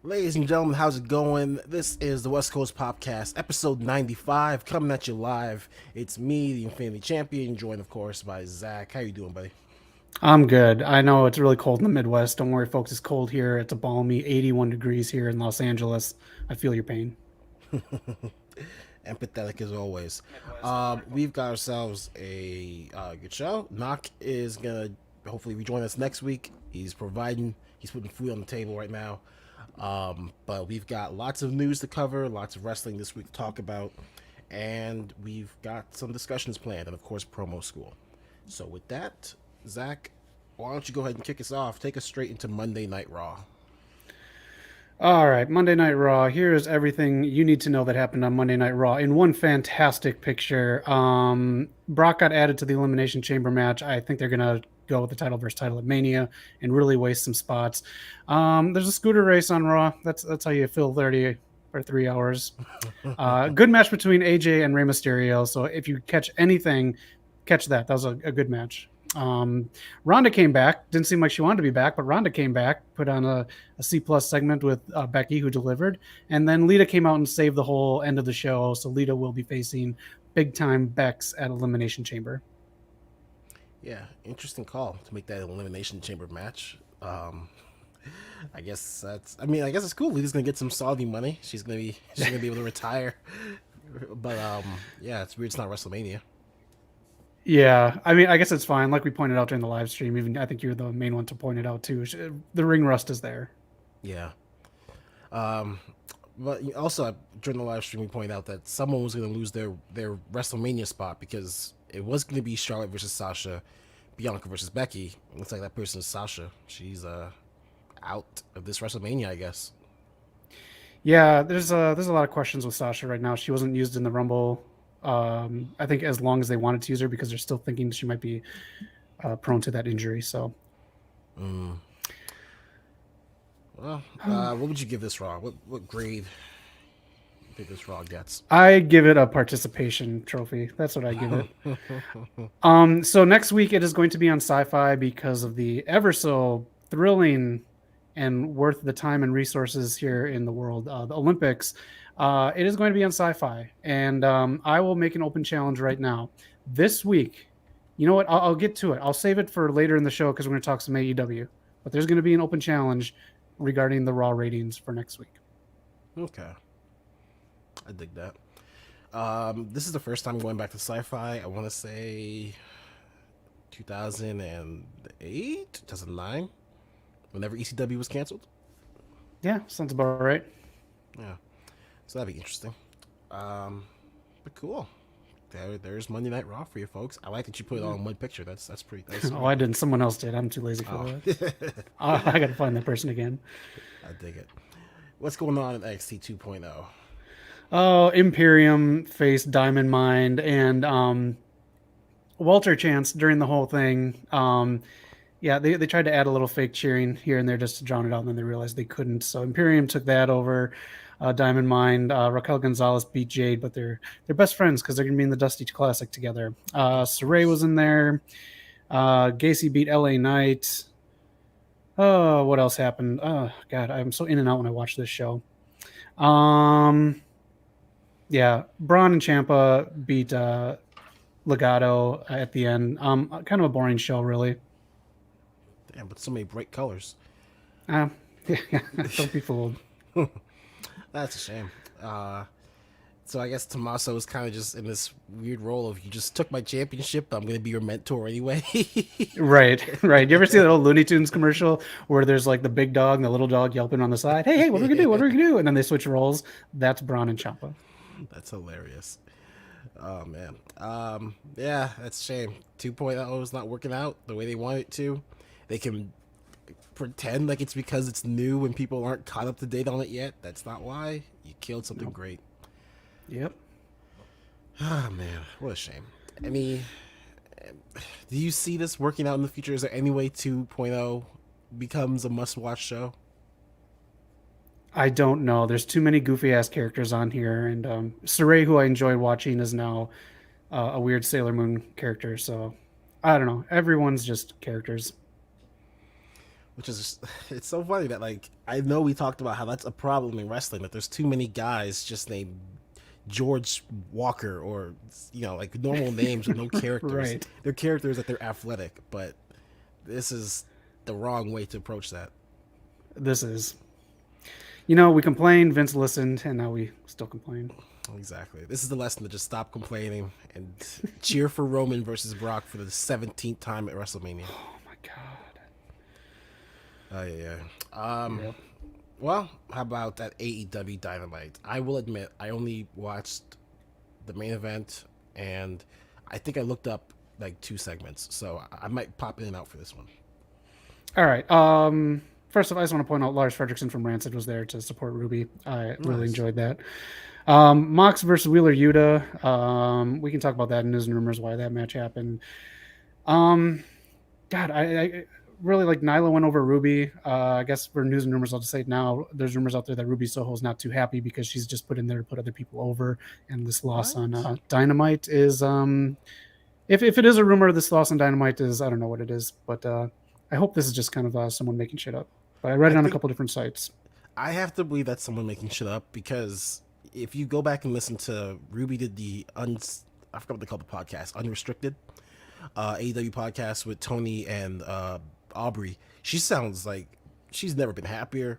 Ladies and gentlemen, how's it going? This is the West Coast POPCast, episode 95, coming at you live. It's me, the Infinity Champion, joined, of course, by Zach. How you doing, buddy? I'm good. I know it's really cold in the Midwest. Don't worry, folks. It's cold here. It's a balmy 81 degrees here in Los Angeles. I feel your pain. Empathetic as always. We've got ourselves a good show. Knock is going to hopefully rejoin us next week. He's putting food on the table right now. But we've got lots of news to cover, lots of wrestling this week to talk about, and we've got some discussions planned, and of course, promo school. So with that, Zach, why don't you go ahead and kick us off? Take us straight into Monday Night Raw. All right, Monday Night Raw. Here is everything you need to know that happened on Monday Night Raw in one fantastic picture. Brock got added to the Elimination Chamber match. I think they're gonna go with the title versus title at Mania and really waste some spots. There's a scooter race on Raw. That's how you fill 30 or 3 hours. Good match between AJ and Rey Mysterio. So if you catch anything, catch that. That was a good match. Ronda came back. Didn't seem like she wanted to be back, but Ronda came back, put on a C plus segment with Becky, who delivered, and then Lita came out and saved the whole end of the show. So Lita will be facing big time Bex at Elimination Chamber. Yeah, interesting call to make that Elimination Chamber match. I guess that's. I mean, I guess it's cool. Lita's gonna get some Saudi money. She's gonna be able to retire. But yeah, it's weird. It's not WrestleMania. Yeah, I mean, I guess it's fine. Like we pointed out during the live stream, even I think you're the main one to point it out too. The ring rust is there. Yeah. Um, but also during the live stream, we pointed out that someone was going to lose their WrestleMania spot because it was going to be Charlotte versus Sasha, Bianca versus Becky. Looks like that person is Sasha. She's out of this WrestleMania, I guess. Yeah, there's a lot of questions with Sasha right now. She wasn't used in the Rumble. I think as long as they wanted to use her because they're still thinking she might be prone to that injury. So, Well, what would you give this Raw? What grade do you think this Raw gets? I give it a participation trophy. That's what I give it. So next week it is going to be on Sci-Fi because of the ever so thrilling and worth the time and resources here in the world, the Olympics. It is going to be on Sci-Fi, and I will make an open challenge right now. This week, you know what? I'll get to it. I'll save it for later in the show because we're going to talk some AEW. But there's going to be an open challenge regarding the Raw ratings for next week. Okay, I dig that. This is the first time going back to Sci-Fi. I want to say 2008, 2009, whenever ECW was canceled. Yeah, sounds about right. Yeah. So that'd be interesting. But cool. There's Monday Night Raw for you folks. I like that you put it all in one picture. That's pretty. That's Oh, I didn't. Someone else did. I'm too lazy for that. I got to find that person again. I dig it. What's going on in NXT 2.0? Oh, Imperium faced Diamond Mine and Walter Chance during the whole thing. Yeah, they tried to add a little fake cheering here and there just to drown it out, and then they realized they couldn't. So Imperium took that over. Diamond Mine, Raquel Gonzalez beat Jade, but they're best friends because they're gonna be in the Dusty Classic together. Saray was in there. Gacy beat LA Knight. Oh, what else happened? Oh God, I'm so in and out when I watch this show. Yeah, Braun and Ciampa beat Legato at the end. Kind of a boring show, really. Damn, but so many bright colors. Yeah, don't be fooled. That's a shame. So I guess Tommaso is kind of just in this weird role of you just took my championship, but I'm going to be your mentor anyway. Right, right. You ever see that old Looney Tunes commercial where there's like the big dog and the little dog yelping on the side? Hey, what are we gonna do? What are we gonna do? And then they switch roles. That's Braun and Ciampa. That's hilarious. Oh man. Yeah, that's a shame. 2.0 is not working out the way they want it to. They can pretend like it's because it's new and people aren't caught up to date on it yet. That's not why. You killed something great. Yep. Ah, man, what a shame. I mean, do you see this working out in the future? Is there any way 2.0 becomes a must-watch show? I don't know. There's too many goofy ass characters on here, and Saray, who I enjoyed watching, is now a weird Sailor Moon character. So I don't know. Everyone's just characters. which is it's so funny that like I know we talked about how that's a problem in wrestling, that there's too many guys just named George Walker, or like normal names with no characters. Right. They're characters that they're athletic, but this is the wrong way to approach that. This is. We complained, Vince listened, and now we still complain. Exactly. This is the lesson to just stop complaining and cheer for Roman versus Brock for the 17th time at WrestleMania. Oh my god. Oh yeah. Yep. Well, how about that AEW Dynamite? I will admit, I only watched the main event, and I think I looked up like 2 segments, so I might pop in and out for this one. All right. First of all, I just want to point out Lars Fredrickson from Rancid was there to support Ruby. I really enjoyed that. Mox versus Wheeler Yuta. We can talk about that in news and rumors why that match happened. God, I really like Nyla went over Ruby. I guess for news and rumors, I'll just say it now. There's rumors out there that Ruby Soho's not too happy because she's just put in there to put other people over, and this loss on Dynamite is if it is a rumor, this loss on Dynamite is, I don't know what it is, but I hope this is just kind of someone making shit up. But I read it on a couple different sites. I have to believe that's someone making shit up, because if you go back and listen to Ruby did the I forgot what they call the podcast, Unrestricted AEW podcast with Tony and Aubrey. She sounds like she's never been happier.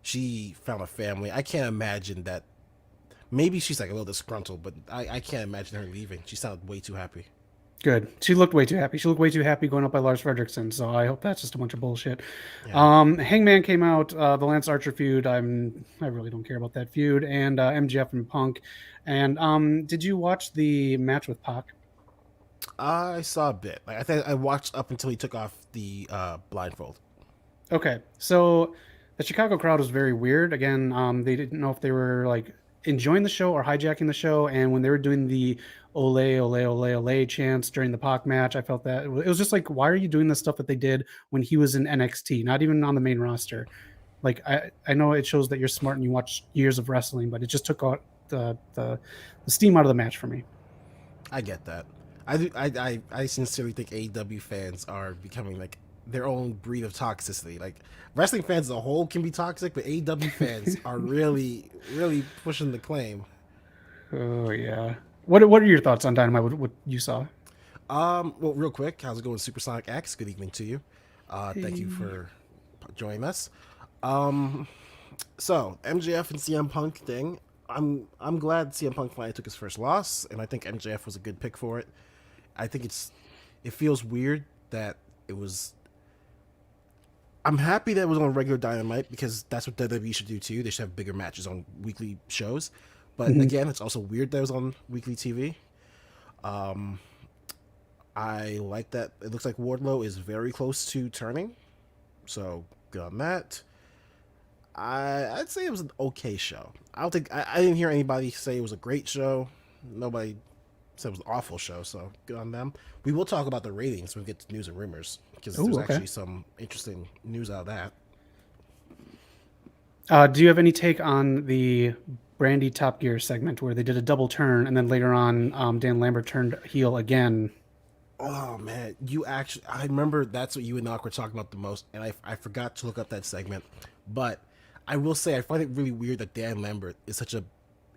She found a family. I can't imagine that. Maybe she's like a little disgruntled, but I can't imagine her leaving. She sounded way too happy. Good. She looked way too happy. She looked way too happy going up by Lars Fredrickson. So I hope that's just a bunch of bullshit. Yeah. Hangman came out. The Lance Archer feud. I really don't care about that feud. And MJF and Punk. And did you watch the match with Pac? I saw a bit. Like, I think I watched up until he took off the blindfold. Okay. So the Chicago crowd was very weird. Again, they didn't know if they were like enjoying the show or hijacking the show. And when they were doing the ole, ole, ole, ole chants during the Pac match, I felt that it was just like, why are you doing the stuff that they did when he was in NXT, not even on the main roster? Like, I know it shows that you're smart and you watch years of wrestling, but it just took out the steam out of the match for me. I get that. I sincerely think AEW fans are becoming like their own breed of toxicity. Like, wrestling fans as a whole can be toxic, but AEW fans are really, really pushing the claim. Oh yeah. What are your thoughts on Dynamite? What you saw? Well, real quick, how's it going, Supersonic X? Good evening to you. Thank you for joining us. So MJF and CM Punk thing. I'm glad CM Punk finally took his first loss, and I think MJF was a good pick for it. I think it feels weird that it was. I'm happy that it was on regular Dynamite, because that's what WWE should do too. They should have bigger matches on weekly shows. But again, it's also weird that it was on weekly TV. I like that. It looks like Wardlow is very close to turning, so good on that. I'd say it was an okay show. I didn't hear anybody say it was a great show. Nobody said it was an awful show, so good on them. We will talk about the ratings when we get to news and rumors, because there's actually some interesting news out of that. Do you have any take on the Brandy Top Gear segment where they did a double turn and then later on Dan Lambert turned heel again? Oh man, I remember that's what you and Knock were talking about the most, and I forgot to look up that segment. But I will say I find it really weird that Dan Lambert is such a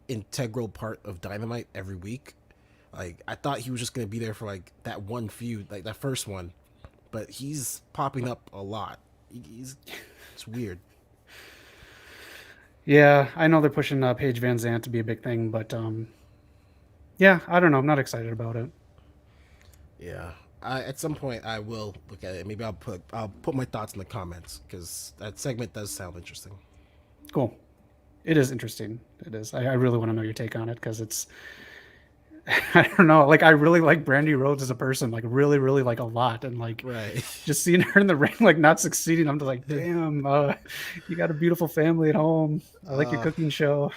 integral part of Dynamite every week. Like, I thought he was just gonna be there for like that one feud, like that first one, but he's popping up a lot. It's weird. Yeah, I know they're pushing Paige Van Zandt to be a big thing, but yeah, I don't know. I'm not excited about it. Yeah, at some point I will look at it. Maybe I'll put my thoughts in the comments, because that segment does sound interesting. Cool. It is interesting. It is. I really want to know your take on it, because it's. I don't know. Like, I really like Brandy Rhodes as a person, like really, really like a lot, and like just seeing her in the ring, like not succeeding. I'm just like, damn, you got a beautiful family at home. I like your cooking show.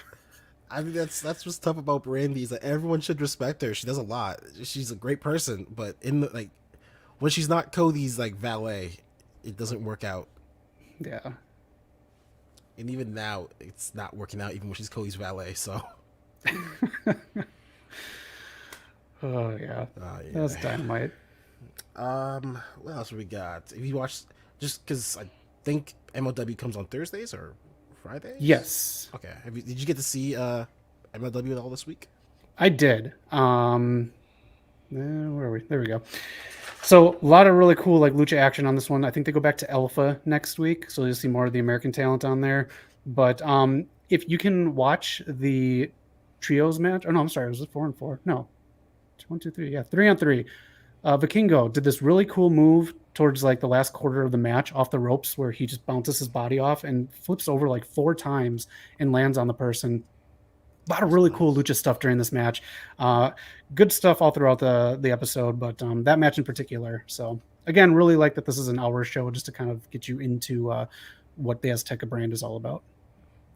I mean, that's what's tough about Brandy, is that everyone should respect her. She does a lot. She's a great person, but when she's not Cody's like valet, it doesn't work out. Yeah. And even now, it's not working out, even when she's Cody's valet. So. Oh yeah. That's Dynamite. What else we got? If you watch, just because think MLW comes on Thursdays or Fridays. Yes, Okay. Did you get to see MLW at all this week? I did. Where are we? There we go. So a lot of really cool like lucha action on this one. I think they go back to Alpha next week, so you'll see more of the American talent on there. But if you can watch the trios match, oh no, I'm sorry, was it 4-4? No, 1, 2, 3, yeah, 3-on-3. Vikingo did this really cool move towards like the last quarter of the match off the ropes where he just bounces his body off and flips over like 4 times and lands on the person. A lot of really cool lucha stuff during this match. Good stuff all throughout the episode, but that match in particular. So again, really like that this is an hour show just to kind of get you into what the Azteca brand is all about.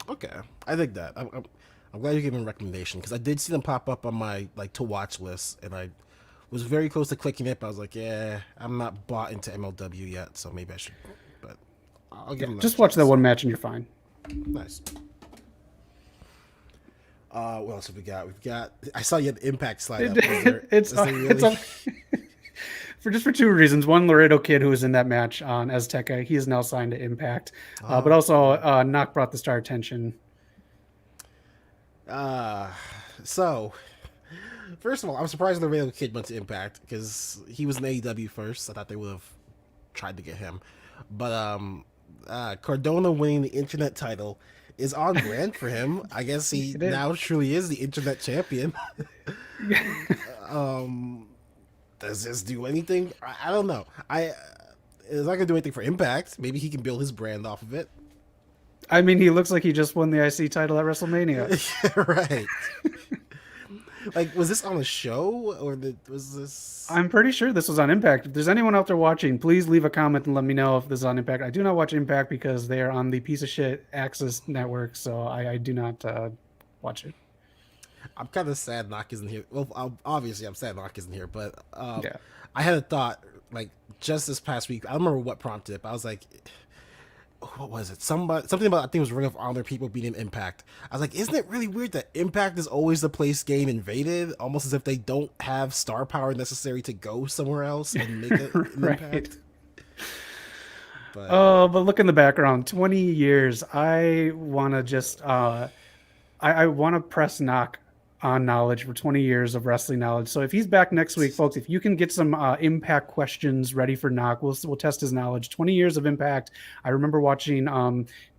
Okay, I think that. I'm glad you gave me a recommendation because I did see them pop up on my like to watch list, and I was very close to clicking it, but I was like, yeah, I'm not bought into MLW yet, so maybe I should. But I'll give them just watch that one match and you're fine. Nice. What else have we got? I saw you had the Impact slide up. It's for 2 reasons. One, Laredo Kid, who was in that match on Azteca, he is now signed to Impact. But also, Knock brought this to our attention. So, first of all, I'm surprised Laredo Kid went to Impact because he was in AEW first. I thought they would have tried to get him. But Cardona winning the Internet title is on brand for him. I guess he now truly is the Internet champion. Does this do anything? I don't know. It's not gonna do anything for Impact. Maybe he can build his brand off of it. I mean, he looks like he just won the IC title at WrestleMania. Right. Like, was this on a show or was this? I'm pretty sure this was on Impact. If there's anyone out there watching, please leave a comment and let me know if this is on Impact. I do not watch Impact because they are on the piece of shit Access Network, so I do not watch it. I'm kind of sad Knock isn't here. Well, obviously I'm sad Knock isn't here, but I had a thought like just this past week. I don't remember what prompted it, but I was like, what was it? Something about I think it was Ring of Honor people beating Impact. I was like, isn't it really weird that Impact is always the place getting invaded, almost as if they don't have star power necessary to go somewhere else and make it an right. Impact. But look in the background. 20 years. I want to just I want to press Knock on knowledge for 20 years of wrestling knowledge. So if he's back next week, folks, if you can get some Impact questions ready for Knock, we'll test his knowledge. 20 years of Impact. I remember watching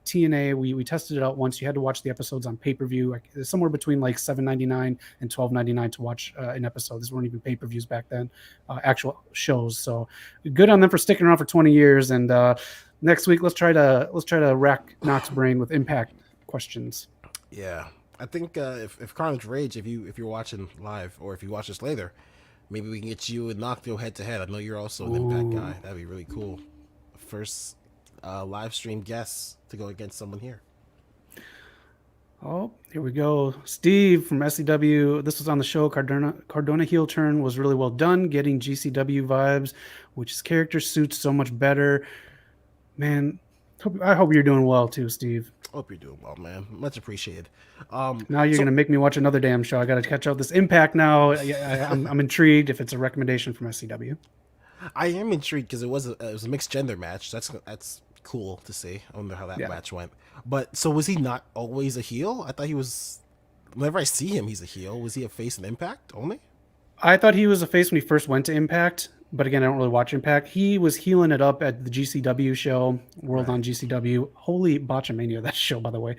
TNA. We tested it out once. You had to watch the episodes on pay-per-view, like somewhere between like $7.99 and $12.99 to watch an episode. These weren't even pay-per-views back then, actual shows. So good on them for sticking around for 20 years. And next week, let's try to rack Knock's brain with Impact questions. Yeah. I think if Carnage Rage, if you're watching live or if you watch this later, maybe we can get you and Knock go head to head. I know you're also an Impact guy. That'd be really cool. First live stream guest to go against someone here. Oh, here we go. Steve from SCW. This was on the show. Cardona heel turn was really well done, getting GCW vibes, which his character suits so much better. Man, I hope you're doing well too, Steve. Hope you're doing well, man. Much appreciated. Now you're gonna make me watch another damn show. I got to catch up this Impact now. I'm intrigued if it's a recommendation from SCW. I am intrigued because it was a mixed gender match. That's cool to see. I wonder how that match went. But so was he not always a heel? I thought he was. Whenever I see him, he's a heel. Was he a face in Impact only? I thought he was a face when he first went to Impact. But again, I don't really watch Impact. He was healing it up at the GCW show, World on GCW. Holy botchamania, that show, by the way.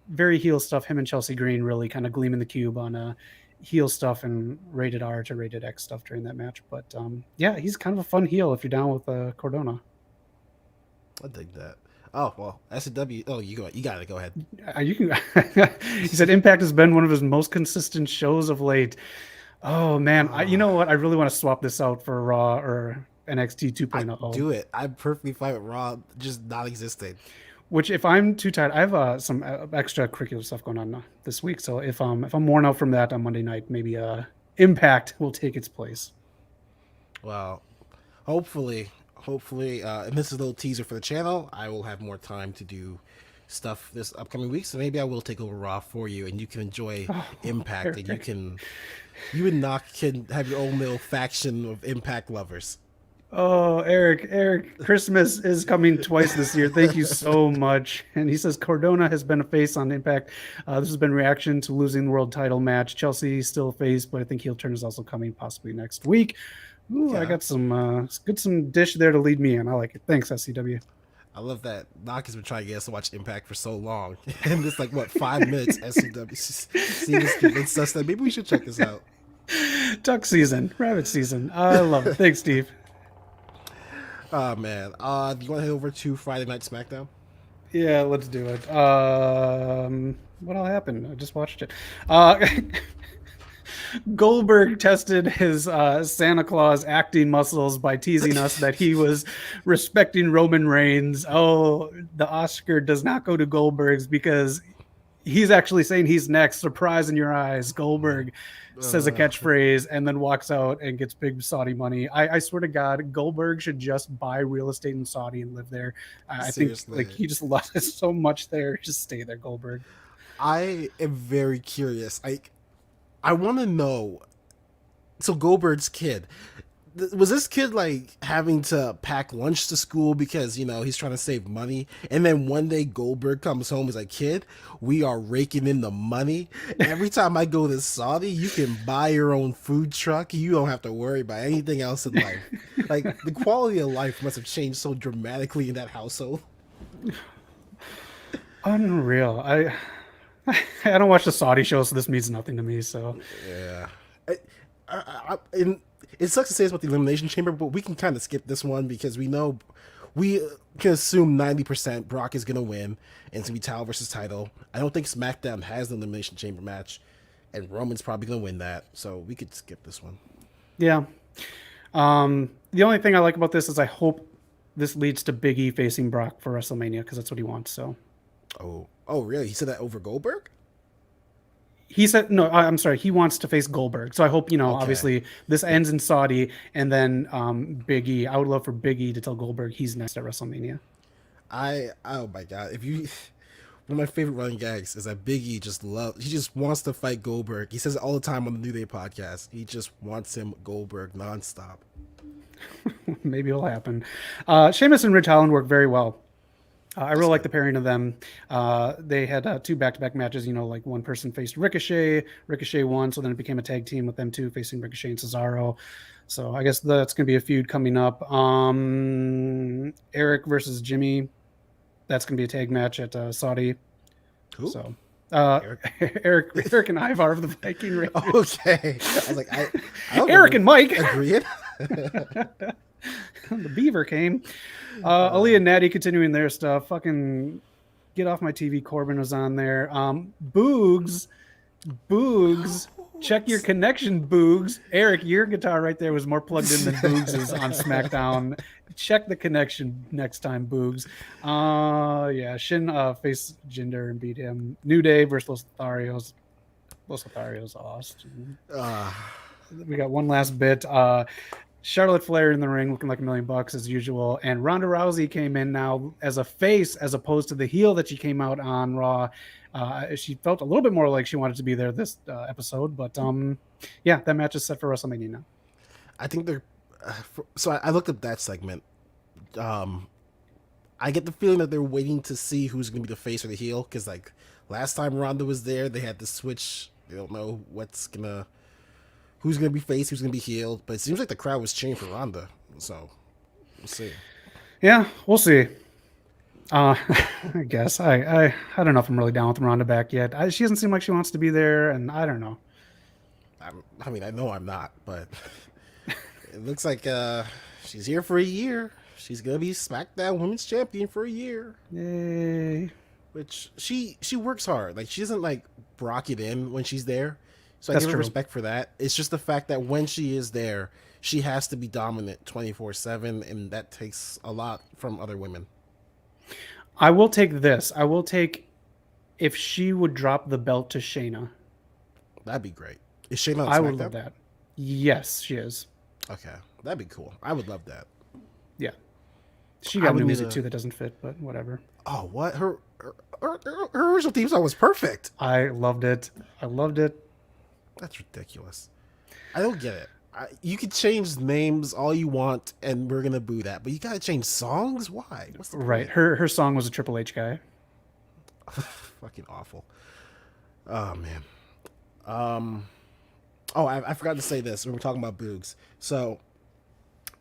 Very heel stuff. Him and Chelsea Green really kind of gleaming the cube on heel stuff and rated R to rated X stuff during that match. But he's kind of a fun heel if you're down with Cardona. I dig that. Oh, well, SCW. Oh, you got to go ahead. You can. He said Impact has been one of his most consistent shows of late. Oh, man. You know what? I really want to swap this out for Raw or NXT 2.0. Do it. I'm perfectly fine with Raw just not existing. Which, if I'm too tired, I have some extracurricular stuff going on this week. So if I'm worn out from that on Monday night, maybe Impact will take its place. Well, hopefully, and this is a little teaser for the channel, I will have more time to do stuff this upcoming week, so maybe I will take over Raw for you, and you can enjoy Impact, perfect. And you and Knock can have your own little faction of Impact lovers. Oh, Eric, Christmas is coming twice this year. Thank you so much. And he says Cardona has been a face on Impact. This has been reaction to losing the world title match. Chelsea still a face, but I think heel turn is also coming possibly next week. Ooh, I got some dish there to lead me in. I like it. Thanks, SCW. I love that Knock has been trying to get us to watch Impact for so long. And it's like, what, 5 minutes SCW. See this convinced us that maybe we should check this out. Duck season, rabbit season. I love it. Thanks, Steve. Oh, man. Do you want to head over to Friday Night SmackDown? Yeah, let's do it. What all happened? I just watched it. Goldberg tested his Santa Claus acting muscles by teasing us that he was respecting Roman Reigns. Oh, the Oscar does not go to Goldberg's because he's actually saying he's next. Surprise in your eyes. Goldberg says a catchphrase and then walks out and gets big Saudi money. I swear to God, Goldberg should just buy real estate in Saudi and live there. I think like he just loves so much there. Just stay there, Goldberg. I am very curious. I want to know. So Goldberg's kid, was this kid like having to pack lunch to school because he's trying to save money, and then one day Goldberg comes home, he's like, kid, we are raking in the money. Every time I go to Saudi, you can buy your own food truck. You don't have to worry about anything else in life. Like, the quality of life must have changed so dramatically in that household. Unreal. I don't watch the Saudi show, so this means nothing to me. So yeah, it sucks to say this about the Elimination Chamber, but we can kind of skip this one because we can assume 90% Brock is gonna win, and it's gonna be title versus title. I don't think SmackDown has the Elimination Chamber match, and Roman's probably gonna win that, so we could skip this one. Yeah. The only thing I like about this is I hope this leads to Big E facing Brock for WrestleMania because that's what he wants. So. Oh, really? He said that over Goldberg? He said, no, I'm sorry. He wants to face Goldberg. So I hope, obviously this ends in Saudi and then Big E. I would love for Big E to tell Goldberg he's next at WrestleMania. Oh my God. One of my favorite running gags is that Big E he just wants to fight Goldberg. He says it all the time on the New Day podcast. He just wants him Goldberg nonstop. Maybe it'll happen. Sheamus and Ridge Holland work very well. I really like the pairing of them. They had 2 back-to-back matches, like one person faced Ricochet. Ricochet won, so then it became a tag team with them two facing Ricochet and Cesaro. So I guess that's going to be a feud coming up. Eric versus Jimmy. That's going to be a tag match at Saudi. Cool. So Eric and Ivar of the Viking Raiders. Okay. I was like, I Eric and Mike. Agreed. The Beaver came. Aaliyah and Natty continuing their stuff. Fucking get off my TV. Corbin was on there. Boogs. Check your connection, Boogs. Eric, your guitar right there was more plugged in than Boogs' on SmackDown. Check the connection next time, Boogs. Yeah, Shin faced Jinder and beat him. New Day versus Los Lotharios. Los Lotharios lost. We got one last bit. Charlotte Flair in the ring looking like $1 million as usual. And Ronda Rousey came in now as a face as opposed to the heel that she came out on Raw. She felt a little bit more like she wanted to be there this episode. But yeah, that match is set for WrestleMania now. I think they're... so I looked up that segment. I get the feeling that they're waiting to see who's going to be the face or the heel. Because like last time Ronda was there, they had to switch. They don't know who's going to be face, who's going to be healed. But it seems like the crowd was cheering for Ronda. So, we'll see. Yeah, we'll see. I guess. I don't know if I'm really down with Ronda back yet. She doesn't seem like she wants to be there, and I don't know. I mean, I know I'm not, but it looks like she's here for a year. She's going to be SmackDown Women's Champion for a year. Yay. Which, she works hard. Like, she doesn't, like, Brock it in when she's there. So I give her respect for that. It's just the fact that when she is there, she has to be dominant 24/7, and that takes a lot from other women. I will take this. I will take if she would drop the belt to Shayna. That'd be great. Is Shayna on SmackDown? I would love that. Yes, she is. Okay, that'd be cool. I would love that. Yeah. She got new music too that doesn't fit, but whatever. Oh, what? Her original theme song was perfect. I loved it. That's ridiculous. I don't get it. You could change names all you want, and we're gonna boo that. But you gotta change songs. Why? What's the Right. point? Her song was a Triple H guy. Fucking awful. Oh man. Um. Oh, I forgot to say this when we're talking about boogs. So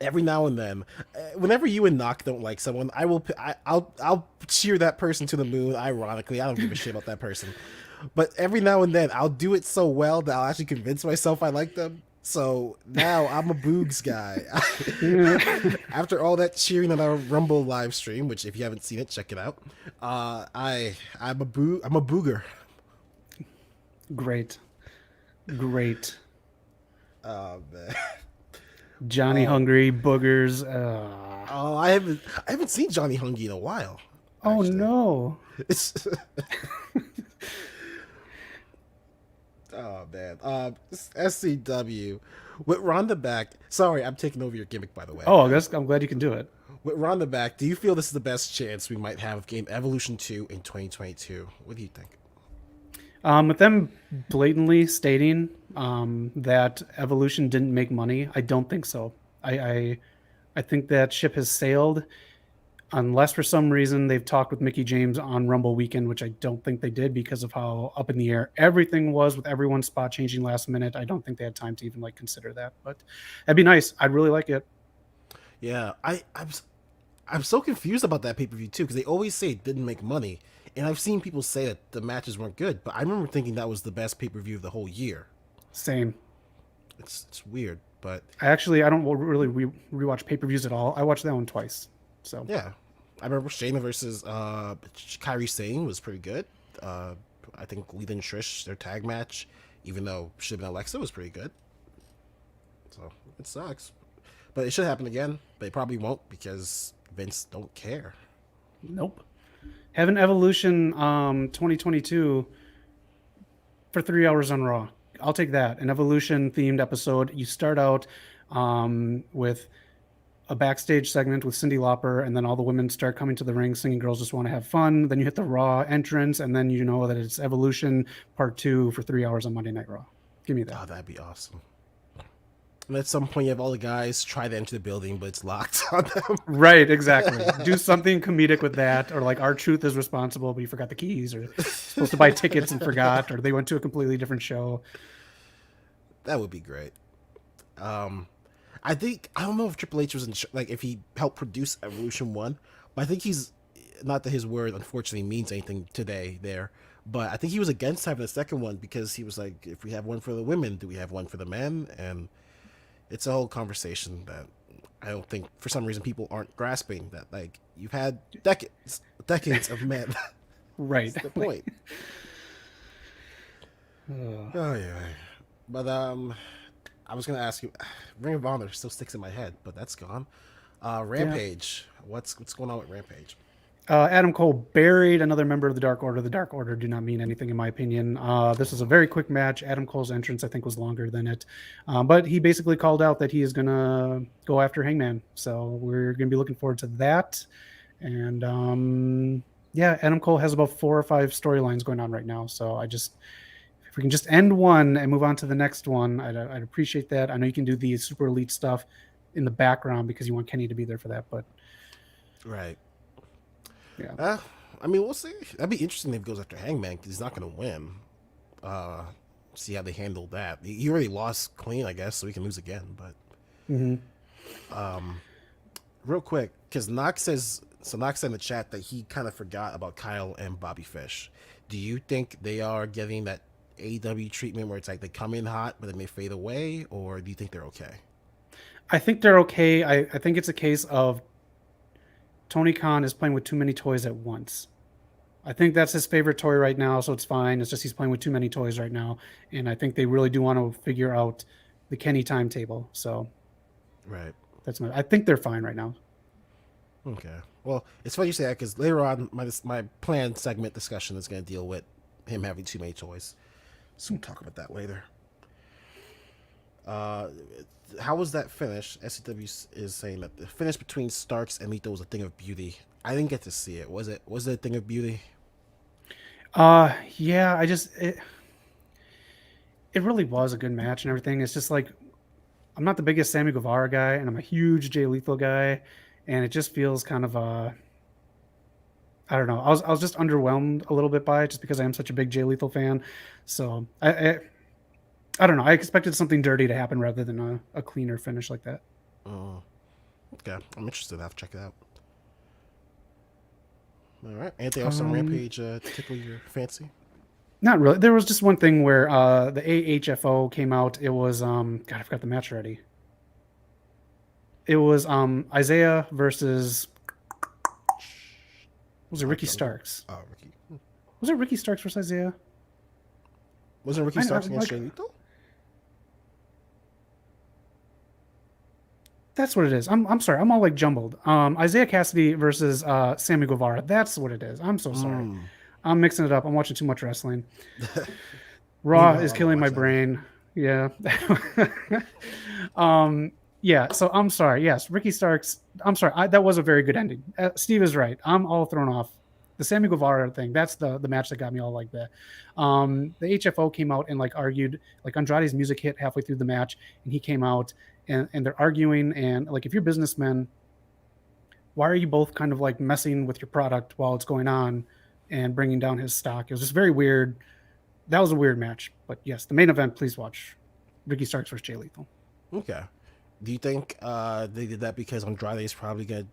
every now and then, whenever you and Knock don't like someone, I'll cheer that person to the moon. Ironically, I don't give a shit about that person. But every now and then, I'll do it so well that I'll actually convince myself I like them. So now I'm a Boogs guy. After all that cheering on our Rumble live stream, which if you haven't seen it, check it out. I'm a booger. Great. Great. Oh man. Johnny Hungry, boogers. Oh, I haven't seen Johnny Hungee in a while. Oh Actually. no. It's oh man. SCW with Ronda back. Sorry, I'm taking over your gimmick, by the way. Oh, I'm glad you can do it. With Ronda back, do you feel this is the best chance we might have of Game Evolution 2 in 2022? What do you think? With them blatantly stating that Evolution didn't make money, I don't think so. I think that ship has sailed, unless for some reason they've talked with Mickey James on Rumble Weekend, which I don't think they did because of how up in the air everything was with everyone's spot changing last minute. I don't think they had time to even like consider that, but that'd be nice. I'd really like it. Yeah, I'm so confused about that pay-per-view too, because they always say it didn't make money, and I've seen people say that the matches weren't good, but I remember thinking that was the best pay-per-view of the whole year. Same. It's weird, but I don't really rewatch pay-per-views at all. I watched that one twice. So yeah, I remember Shayna versus Kairi Sane was pretty good. I think Lita and Trish, their tag match, even though Shiv and Alexa was pretty good. So it sucks, but it should happen again. But it probably won't because Vince don't care. Nope. Have an Evolution 2022 for 3 hours on Raw. I'll take that. An Evolution themed episode. You start out with a backstage segment with Cyndi Lauper, and then all the women start coming to the ring singing Girls Just Want to Have Fun. Then you hit the Raw entrance, and then you know that it's Evolution Part 2 for 3 hours on Monday Night Raw. Give me that. Oh, that'd be awesome. And at some point, you have all the guys try to enter the building, but it's locked on them. Right, exactly. Do something comedic with that, or like R-Truth is responsible, but he forgot the keys, or supposed to buy tickets and forgot, or they went to a completely different show. That would be great. I don't know if Triple H was like if he helped produce Evolution 1, but I think he's not that his word unfortunately means anything today there. But I think he was against having a second one because he was like, if we have one for the women, do we have one for the men? And it's a whole conversation that I don't think for some reason people aren't grasping, that like you've had decades of men. Right. That's the point. Oh yeah. But I was gonna ask you, Ring of Honor still sticks in my head, but that's gone. Rampage. Yeah. What's going on with Rampage? Adam Cole buried another member of the Dark Order. The Dark Order do not mean anything in my opinion. This was a very quick match. Adam Cole's entrance, I think, was longer than it. But he basically called out that he is going to go after Hangman. So we're going to be looking forward to that. And yeah, Adam Cole has about 4 or 5 storylines going on right now. So if we can just end one and move on to the next one, I'd appreciate that. I know you can do the Super Elite stuff in the background because you want Kenny to be there for that. But right. Yeah. I mean, we'll see. That'd be interesting if he goes after Hangman because he's not going to win. See how they handle that. He already lost clean, I guess, so he can lose again. But real quick, because Knox said in the chat that he kind of forgot about Kyle and Bobby Fish. Do you think they are getting that AEW treatment where it's like they come in hot but then they fade away, or do you think they're okay? I think they're okay. I think it's a case of Tony Khan is playing with too many toys at once. I think that's his favorite toy right now, so it's fine. It's just he's playing with too many toys right now, and I think they really do want to figure out the Kenny timetable. So, right, I think they're fine right now. Okay. Well, it's funny you say that because later on, my planned segment discussion is going to deal with him having too many toys, so we'll talk about that later. How was that finish? SCW is saying that the finish between Starks and Lito was a thing of beauty. I didn't get to see it. Was it a thing of beauty? Yeah, it really was a good match and everything. It's just like I'm not the biggest Sammy Guevara guy, and I'm a huge Jay Lethal guy, and it just feels kind of I don't know. I was just underwhelmed a little bit by it, just because I am such a big Jay Lethal fan. So I don't know. I expected something dirty to happen rather than a cleaner finish like that. Oh, okay. I'm interested. I have to check it out. All right. Anything else on Rampage tickle your fancy? Not really. There was just one thing where the AHFO came out. It was God, I forgot the match already. It was Isaiah versus, was it Ricky Starks? Oh, Ricky. Was it Ricky Starks versus Isaiah? Wasn't Ricky Starks against Jay Lethal? That's what it is. I'm sorry. I'm all like jumbled. Isaiah Cassidy versus Sammy Guevara. That's what it is. I'm so sorry. I'm mixing it up. I'm watching too much wrestling. Raw is killing my brain. Yeah. Yeah. So I'm sorry. Yes, Ricky Starks. I'm sorry. That was a very good ending. Steve is right. I'm all thrown off. The Sammy Guevara thing. That's the match that got me all like that. The HFO came out and like argued. Like Andrade's music hit halfway through the match, and he came out and they're arguing. And like, if you're businessmen, why are you both kind of like messing with your product while it's going on and bringing down his stock? It was just very weird. That was a weird match. But yes, the main event, please watch Ricky Starks versus Jay Lethal. Okay. Do you think they did that because Andrade is probably going to,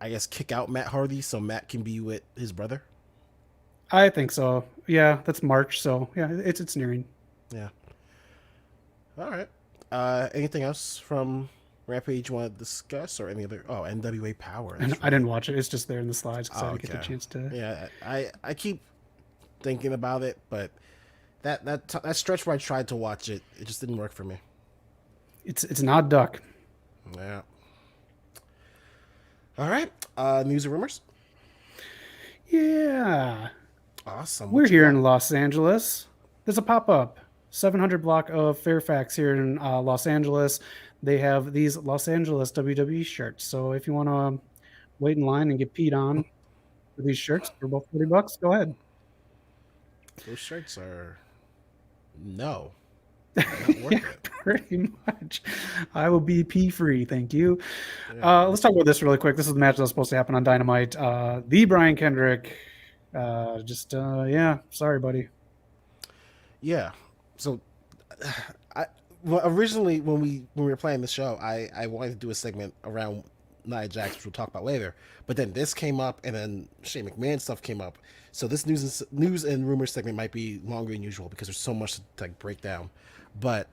I guess, kick out Matt Hardy so Matt can be with his brother? I think so. Yeah, that's March. So yeah, it's nearing. Yeah. All right. Anything else from Rampage you want to discuss, or any other? Oh, NWA Power. And I didn't watch it. It's just there in the slides because I didn't get the chance to. Yeah, I keep thinking about it, but that stretch where I tried to watch it, it just didn't work for me. It's an odd duck. Yeah. All right. News and rumors. Yeah. Awesome. We're here in Los Angeles. There's a pop-up 700 block of Fairfax here in Los Angeles. They have these Los Angeles WWE shirts. So if you want to wait in line and get peed on for these shirts for about $40, go ahead. Those shirts are not worth it. Pretty much. I will be pee free. Thank you. Yeah. Let's talk about this really quick. This is the match that was supposed to happen on Dynamite. The Brian Kendrick. Yeah. Sorry, buddy. Yeah. So, originally when we were playing the show, I wanted to do a segment around Nia Jax, which we'll talk about later. But then this came up, and then Shane McMahon stuff came up. So this news and rumors segment might be longer than usual because there's so much to break down. But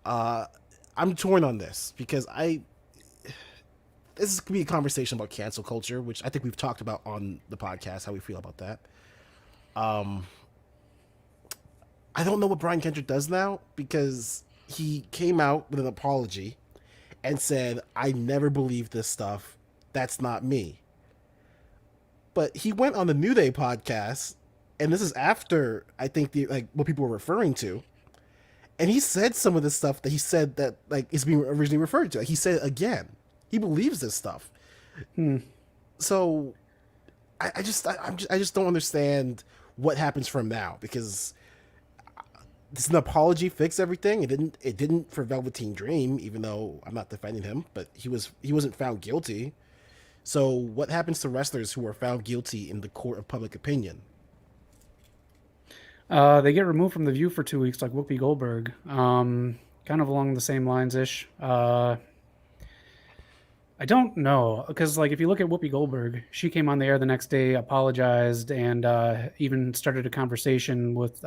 I'm torn on this because this could be a conversation about cancel culture, which I think we've talked about on the podcast, how we feel about that. I don't know what Brian Kendrick does now because he came out with an apology and said, I never believed this stuff. That's not me. But he went on the New Day podcast, and this is after, I think, what people were referring to. And he said some of the stuff that he said that is being originally referred to. He said it again. He believes this stuff. So I just don't understand what happens from now, because does an apology fix everything? It didn't for Velveteen Dream, even though I'm not defending him, but he wasn't found guilty. So what happens to wrestlers who are found guilty in the court of public opinion? They get removed from the View for 2 weeks, like Whoopi Goldberg. Kind of along the same lines ish. I don't know, because like if you look at Whoopi Goldberg, she came on the air the next day, apologized, and even started a conversation with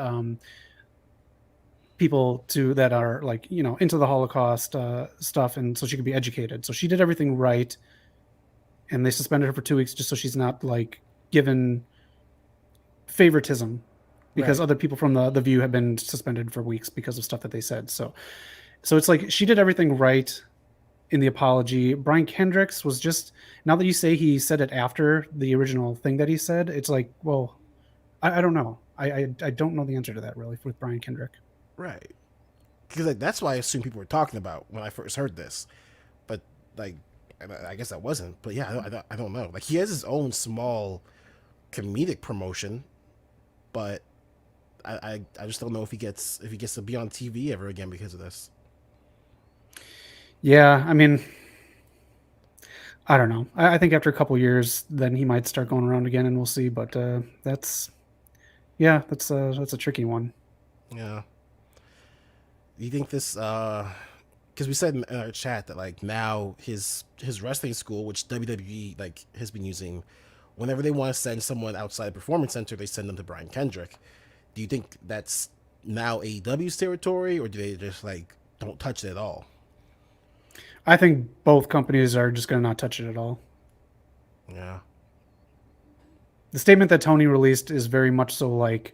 people that are into the Holocaust stuff, and so she could be educated. So she did everything right, and they suspended her for 2 weeks just so she's not given favoritism, because other people from the View have been suspended for weeks because of stuff that they said. So it's like she did everything right in the apology. Brian Kendricks was just, now that you say he said it after the original thing that he said, it's like, well, I don't know. I don't know the answer to that really with Brian Kendrick. Right. Because that's why I assumed people were talking about when I first heard this. But I guess I wasn't. But yeah, I don't know. He has his own small comedic promotion, but I just don't know if he gets to be on TV ever again because of this. Yeah, I mean, I don't know. I think after a couple years, then he might start going around again, and we'll see. But that's a tricky one. Yeah. Do you think this? Because we said in our chat that like now his wrestling school, which WWE like has been using, whenever they want to send someone outside the performance center, they send them to Brian Kendrick. Do you think that's now AEW's territory, or do they just like don't touch it at all? I think both companies are just going to not touch it at all. Yeah. The statement that Tony released is very much so like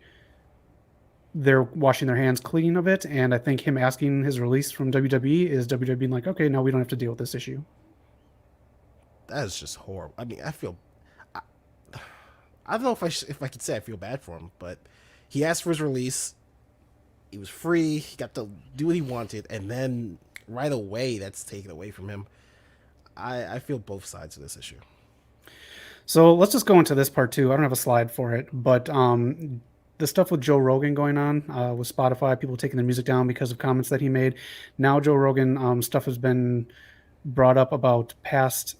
they're washing their hands clean of it, and I think him asking his release from WWE is WWE being like, okay, now we don't have to deal with this issue. That is just horrible. I mean, I, I don't know if I could say I feel bad for him, but he asked for his release. He was free. He got to do what he wanted, and then right away that's taken away from him. I feel both sides of this issue. So let's just go into this part too. I don't have a slide for it, but the stuff with Joe Rogan going on with Spotify, people taking their music down because of comments that he made. Now Joe Rogan stuff has been brought up about past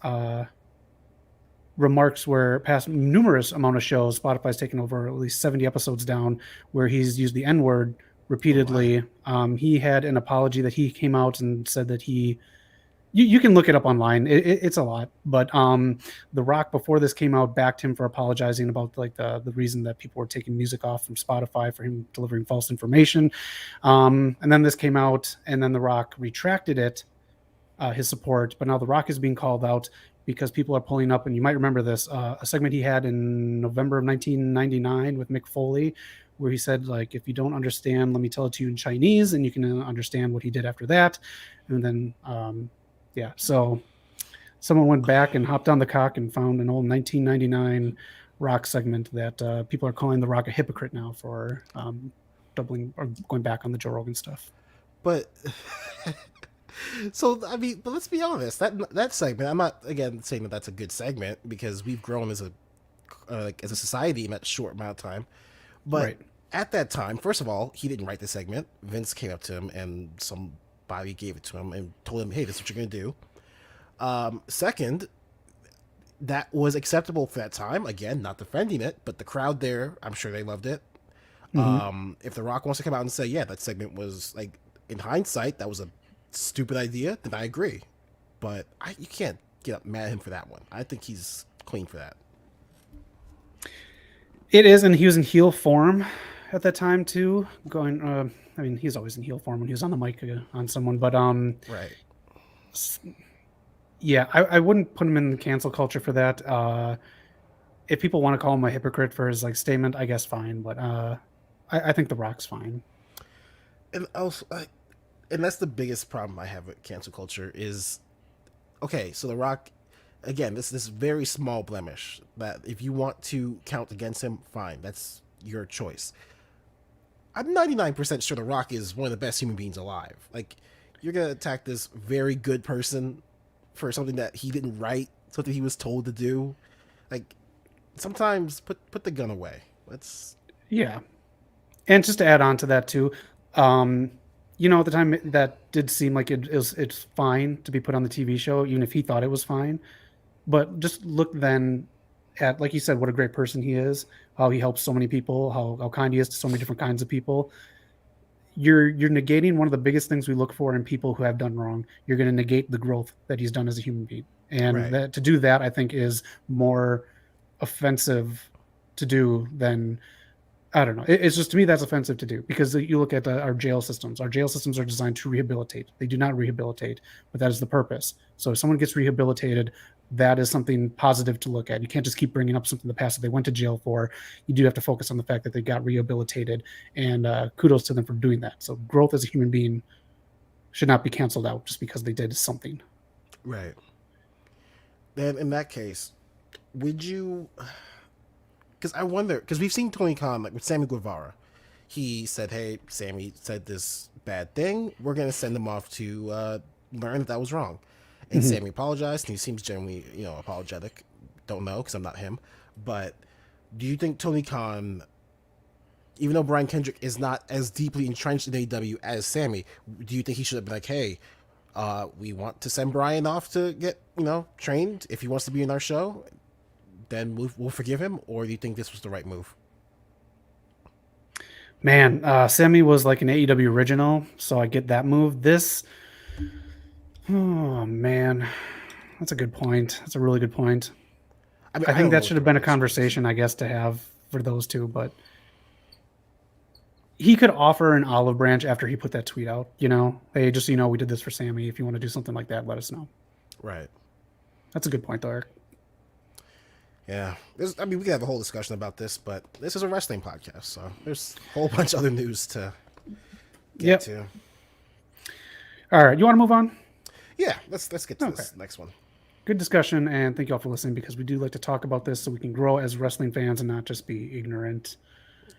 remarks where past numerous amount of shows Spotify's taken over at least 70 episodes down where he's used the N-word Oh my. repeatedly. He had an apology that he came out and said that you can look it up online. It's a lot, but The Rock before this came out backed him for apologizing about like the reason that people were taking music off from Spotify for him delivering false information. And then this came out, and then The Rock retracted it, his support. But now The Rock is being called out because people are pulling up, and you might remember this a segment he had in November of 1999 with Mick Foley, where he said like, if you don't understand, let me tell it to you in Chinese, and you can understand what he did after that. And then yeah, so someone went back and hopped on the cock and found an old 1999 Rock segment that people are calling The Rock a hypocrite now for doubling or going back on the Joe Rogan stuff. But so I mean, but let's be honest. That segment, I'm not again saying that that's a good segment because we've grown as a like as a society in that short amount of time. But Right. at that time, first of all, he didn't write the segment. Vince came up to him and somebody gave it to him and told him, "Hey, this is what you're gonna do." Second, that was acceptable for that time. Again, not defending it, but the crowd there, I'm sure they loved it. Mm-hmm. If The Rock wants to come out and say, "Yeah, that segment was like in hindsight, that was a stupid idea," then I agree. But you can't get mad at him for that one. I think he's clean for that. It is, and he was in heel form at that time too. Going, I mean, he's always in heel form when he was on the mic on someone, but Right. yeah, I wouldn't put him in the cancel culture for that. If people want to call him a hypocrite for his like statement, I guess fine, but I think The Rock's fine. And also, and that's the biggest problem I have with cancel culture is okay. So The Rock, again, this very small blemish that if you want to count against him, fine, that's your choice. I'm 99% sure The Rock is one of the best human beings alive. Like, you're gonna attack this very good person for something that he didn't write, something he was told to do. Like, sometimes put the gun away. Let's. Yeah, and just to add on to that too, um, at the time that did seem like it's fine to be put on the TV show, even if he thought it was fine. But just look then at, like you said, what a great person he is, how he helps so many people, how kind he is to so many different kinds of people. You're negating one of the biggest things we look for in people who have done wrong. You're going to negate the growth that he's done as a human being, and Right. that to do that, I think, is more offensive to do than I don't know. It's just to me that's offensive to do because you look at our jail systems. Our jail systems are designed to rehabilitate. They do not rehabilitate, but that is the purpose. So if someone gets rehabilitated, that is something positive to look at. You can't just keep bringing up something in the past that they went to jail for. You do have to focus on the fact that they got rehabilitated, and kudos to them for doing that. So growth as a human being should not be canceled out just because they did something. Right. Then in that case, would you? Because I wonder, because we've seen Tony Khan like with Sammy Guevara. He said, "Hey, Sammy said this bad thing. We're gonna send him off to learn that was wrong." And Mhm. Sammy apologized, and he seems genuinely, apologetic. Don't know because I'm not him, but do you think Tony Khan, even though Brian Kendrick is not as deeply entrenched in AEW as Sammy, do you think he should have been like, "Hey, We want to send Brian off to get, trained. If he wants to be in our show, then we'll forgive him. Or do you think this was the right move? Man, Sammy was like an AEW original, so I get that move. Oh man, that's a good point. That's a really good point. I think that should have been a conversation, I guess, to have for those two, but he could offer an olive branch after he put that tweet out, hey, just we did this for Sammy. If you want to do something like that, let us know. Right. That's a good point, though, Eric. Yeah. We could have a whole discussion about this, but this is a wrestling podcast, so there's a whole bunch of other news to get to. All right. You want to move on? Yeah. Let's get to this next one. Good discussion, and thank you all for listening, because we do like to talk about this so we can grow as wrestling fans and not just be ignorant.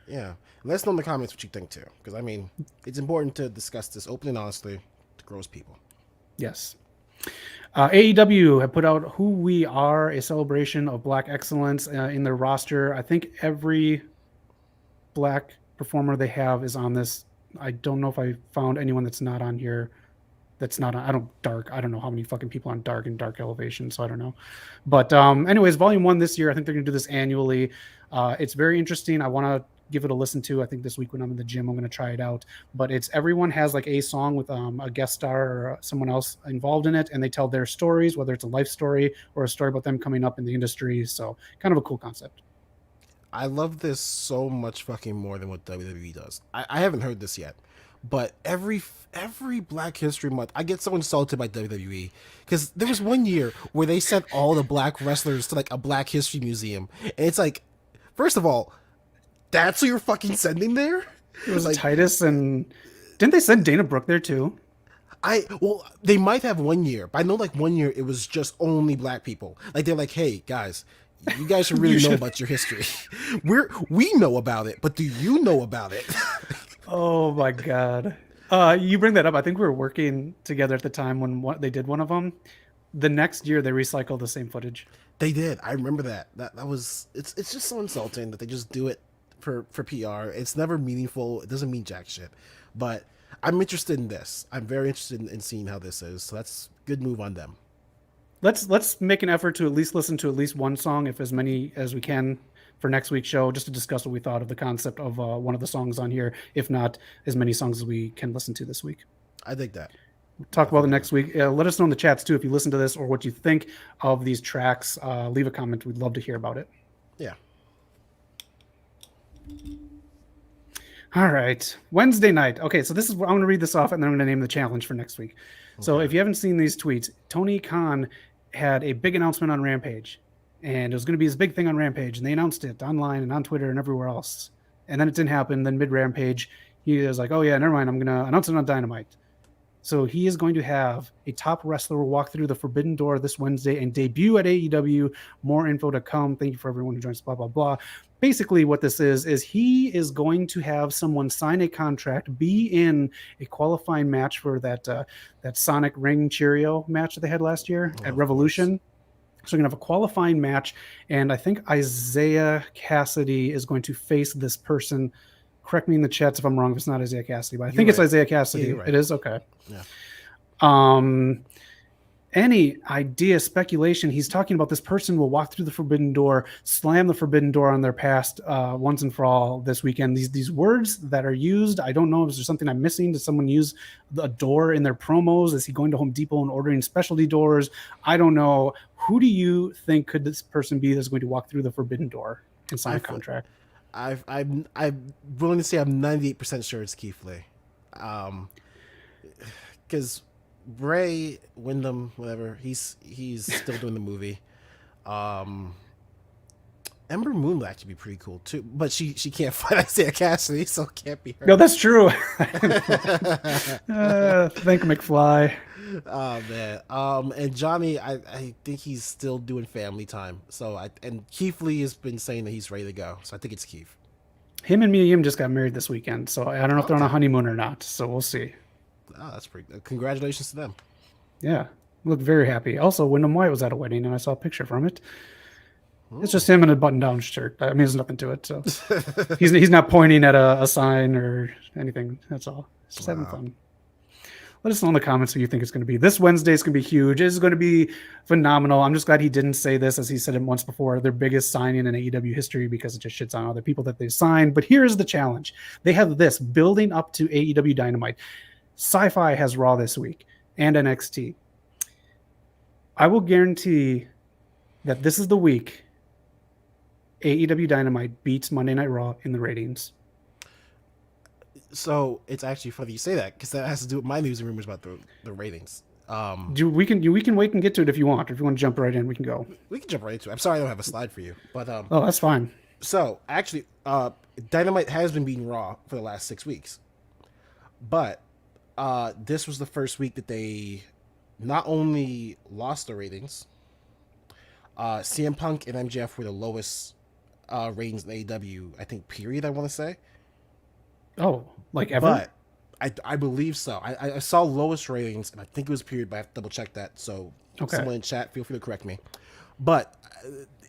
Yeah. Let us know in the comments what you think, too, because, it's important to discuss this openly and honestly to grow as people. Yes. AEW have put out Who We Are, a celebration of Black excellence in their roster. I think every Black performer they have is on this. I don't know if I found anyone that's not on here. That's not on, I don't know how many fucking people on Dark and Dark Elevation, so I don't know. But anyways, Volume 1 this year, I think they're going to do this annually. It's very interesting. I want to give it a listen to. I think this week when I'm in the gym, I'm going to try it out. But everyone has like a song with a guest star or someone else involved in it, and they tell their stories, whether it's a life story or a story about them coming up in the industry. So kind of a cool concept. I love this so much fucking more than what WWE does. I haven't heard this yet, but every Black History Month, I get so insulted by WWE because there was one year where they sent all the Black wrestlers to like a Black History museum, and it's like, first of all, that's who you're fucking sending there? It was like Titus, and didn't they send Dana Brooke there too? They might have one year, but I know like one year it was just only Black people. Like they're like, hey guys, you guys should really know about your history. We know about it, but do you know about it? Oh my God. You bring that up. I think we were working together at the time when they did one of them. The next year they recycled the same footage. They did. I remember that. That was it's just so insulting that they just do it for PR. It's never meaningful. It doesn't mean jack shit. But I'm interested in this. I'm very interested in seeing how this is. So that's a good move on them. Let's make an effort to at least listen to at least one song, if as many as we can, for next week's show, just to discuss what we thought of the concept of one of the songs on here, if not as many songs as we can listen to this week. I think that. We'll talk about it next week. Let us know in the chats, too, if you listen to this or what you think of these tracks. Leave a comment. We'd love to hear about it. Yeah. All right. Wednesday night. Okay, so this is where I'm going to read this off, and then I'm going to name the challenge for next week. Okay. So if you haven't seen these tweets, Tony Khan had a big announcement on Rampage. And it was going to be his big thing on Rampage, and they announced it online and on Twitter and everywhere else. And then it didn't happen. Then mid-Rampage, he was like, oh, yeah, never mind. I'm going to announce it on Dynamite. So he is going to have a top wrestler walk through the Forbidden Door this Wednesday and debut at AEW. More info to come. Thank you for everyone who joins, blah, blah, blah. Basically, what this is he is going to have someone sign a contract, be in a qualifying match for that Sonic Ring Cheerio match that they had last year at Revolution. So we're going to have a qualifying match, and I think Isaiah Cassidy is going to face this person. Correct me in the chats if I'm wrong, if it's not Isaiah Cassidy, but I think it's Isaiah Cassidy. Yeah, right. It is? Okay. Yeah. Any idea, speculation, he's talking about this person will walk through the Forbidden Door, slam the Forbidden Door on their past once and for all this weekend. These words that are used, I don't know if there's something I'm missing. Did someone use a door in their promos? Is he going to Home Depot and ordering specialty doors? I don't know. Who do you think could this person be that's going to walk through the Forbidden Door and sign a contract? I'm willing to say I'm 98% sure it's Keith Lee. Because Bray Windham, whatever, he's still doing the movie. Ember Moon would actually be pretty cool too, but she can't fight Isaiah Cassidy, so it can't be her. No, that's true. Thank McFly. Oh man. And Johnny, I think he's still doing Family Time. So and Keith Lee has been saying that he's ready to go. So I think it's Keith. Him and Mia Yim just got married this weekend, so I don't know if they're on a honeymoon or not. So we'll see. Oh, that's pretty good. Congratulations to them. Yeah, look very happy. Also, Wyndham White was at a wedding, and I saw a picture from it. Ooh. It's just him in a button-down shirt. I mean, there's nothing to it. So he's not pointing at a sign or anything. That's all. Just having fun. Let us know in the comments who you think it's going to be. This Wednesday is going to be huge. It's going to be phenomenal. I'm just glad he didn't say this, as he said it once before, their biggest signing in AEW history, because it just shits on other people that they signed. But here's the challenge. They have this building up to AEW Dynamite. Sci-Fi has Raw this week and NXT. I will guarantee that this is the week AEW Dynamite beats Monday Night Raw in the ratings. So it's actually funny you say that, because that has to do with my news and rumors about the ratings. We can wait and get to it if you want. If you want to jump right in, we can go. We can jump right into it. I'm sorry I don't have a slide for you, but oh, that's fine. So actually, Dynamite has been beating Raw for the last 6 weeks, but this was the first week that they not only lost the ratings. CM Punk and MJF were the lowest ratings in AEW, I think. Period. I want to say. Oh, like ever? But I believe so. I saw lowest ratings, and I think it was period, but I have to double check that. So someone in chat, feel free to correct me. But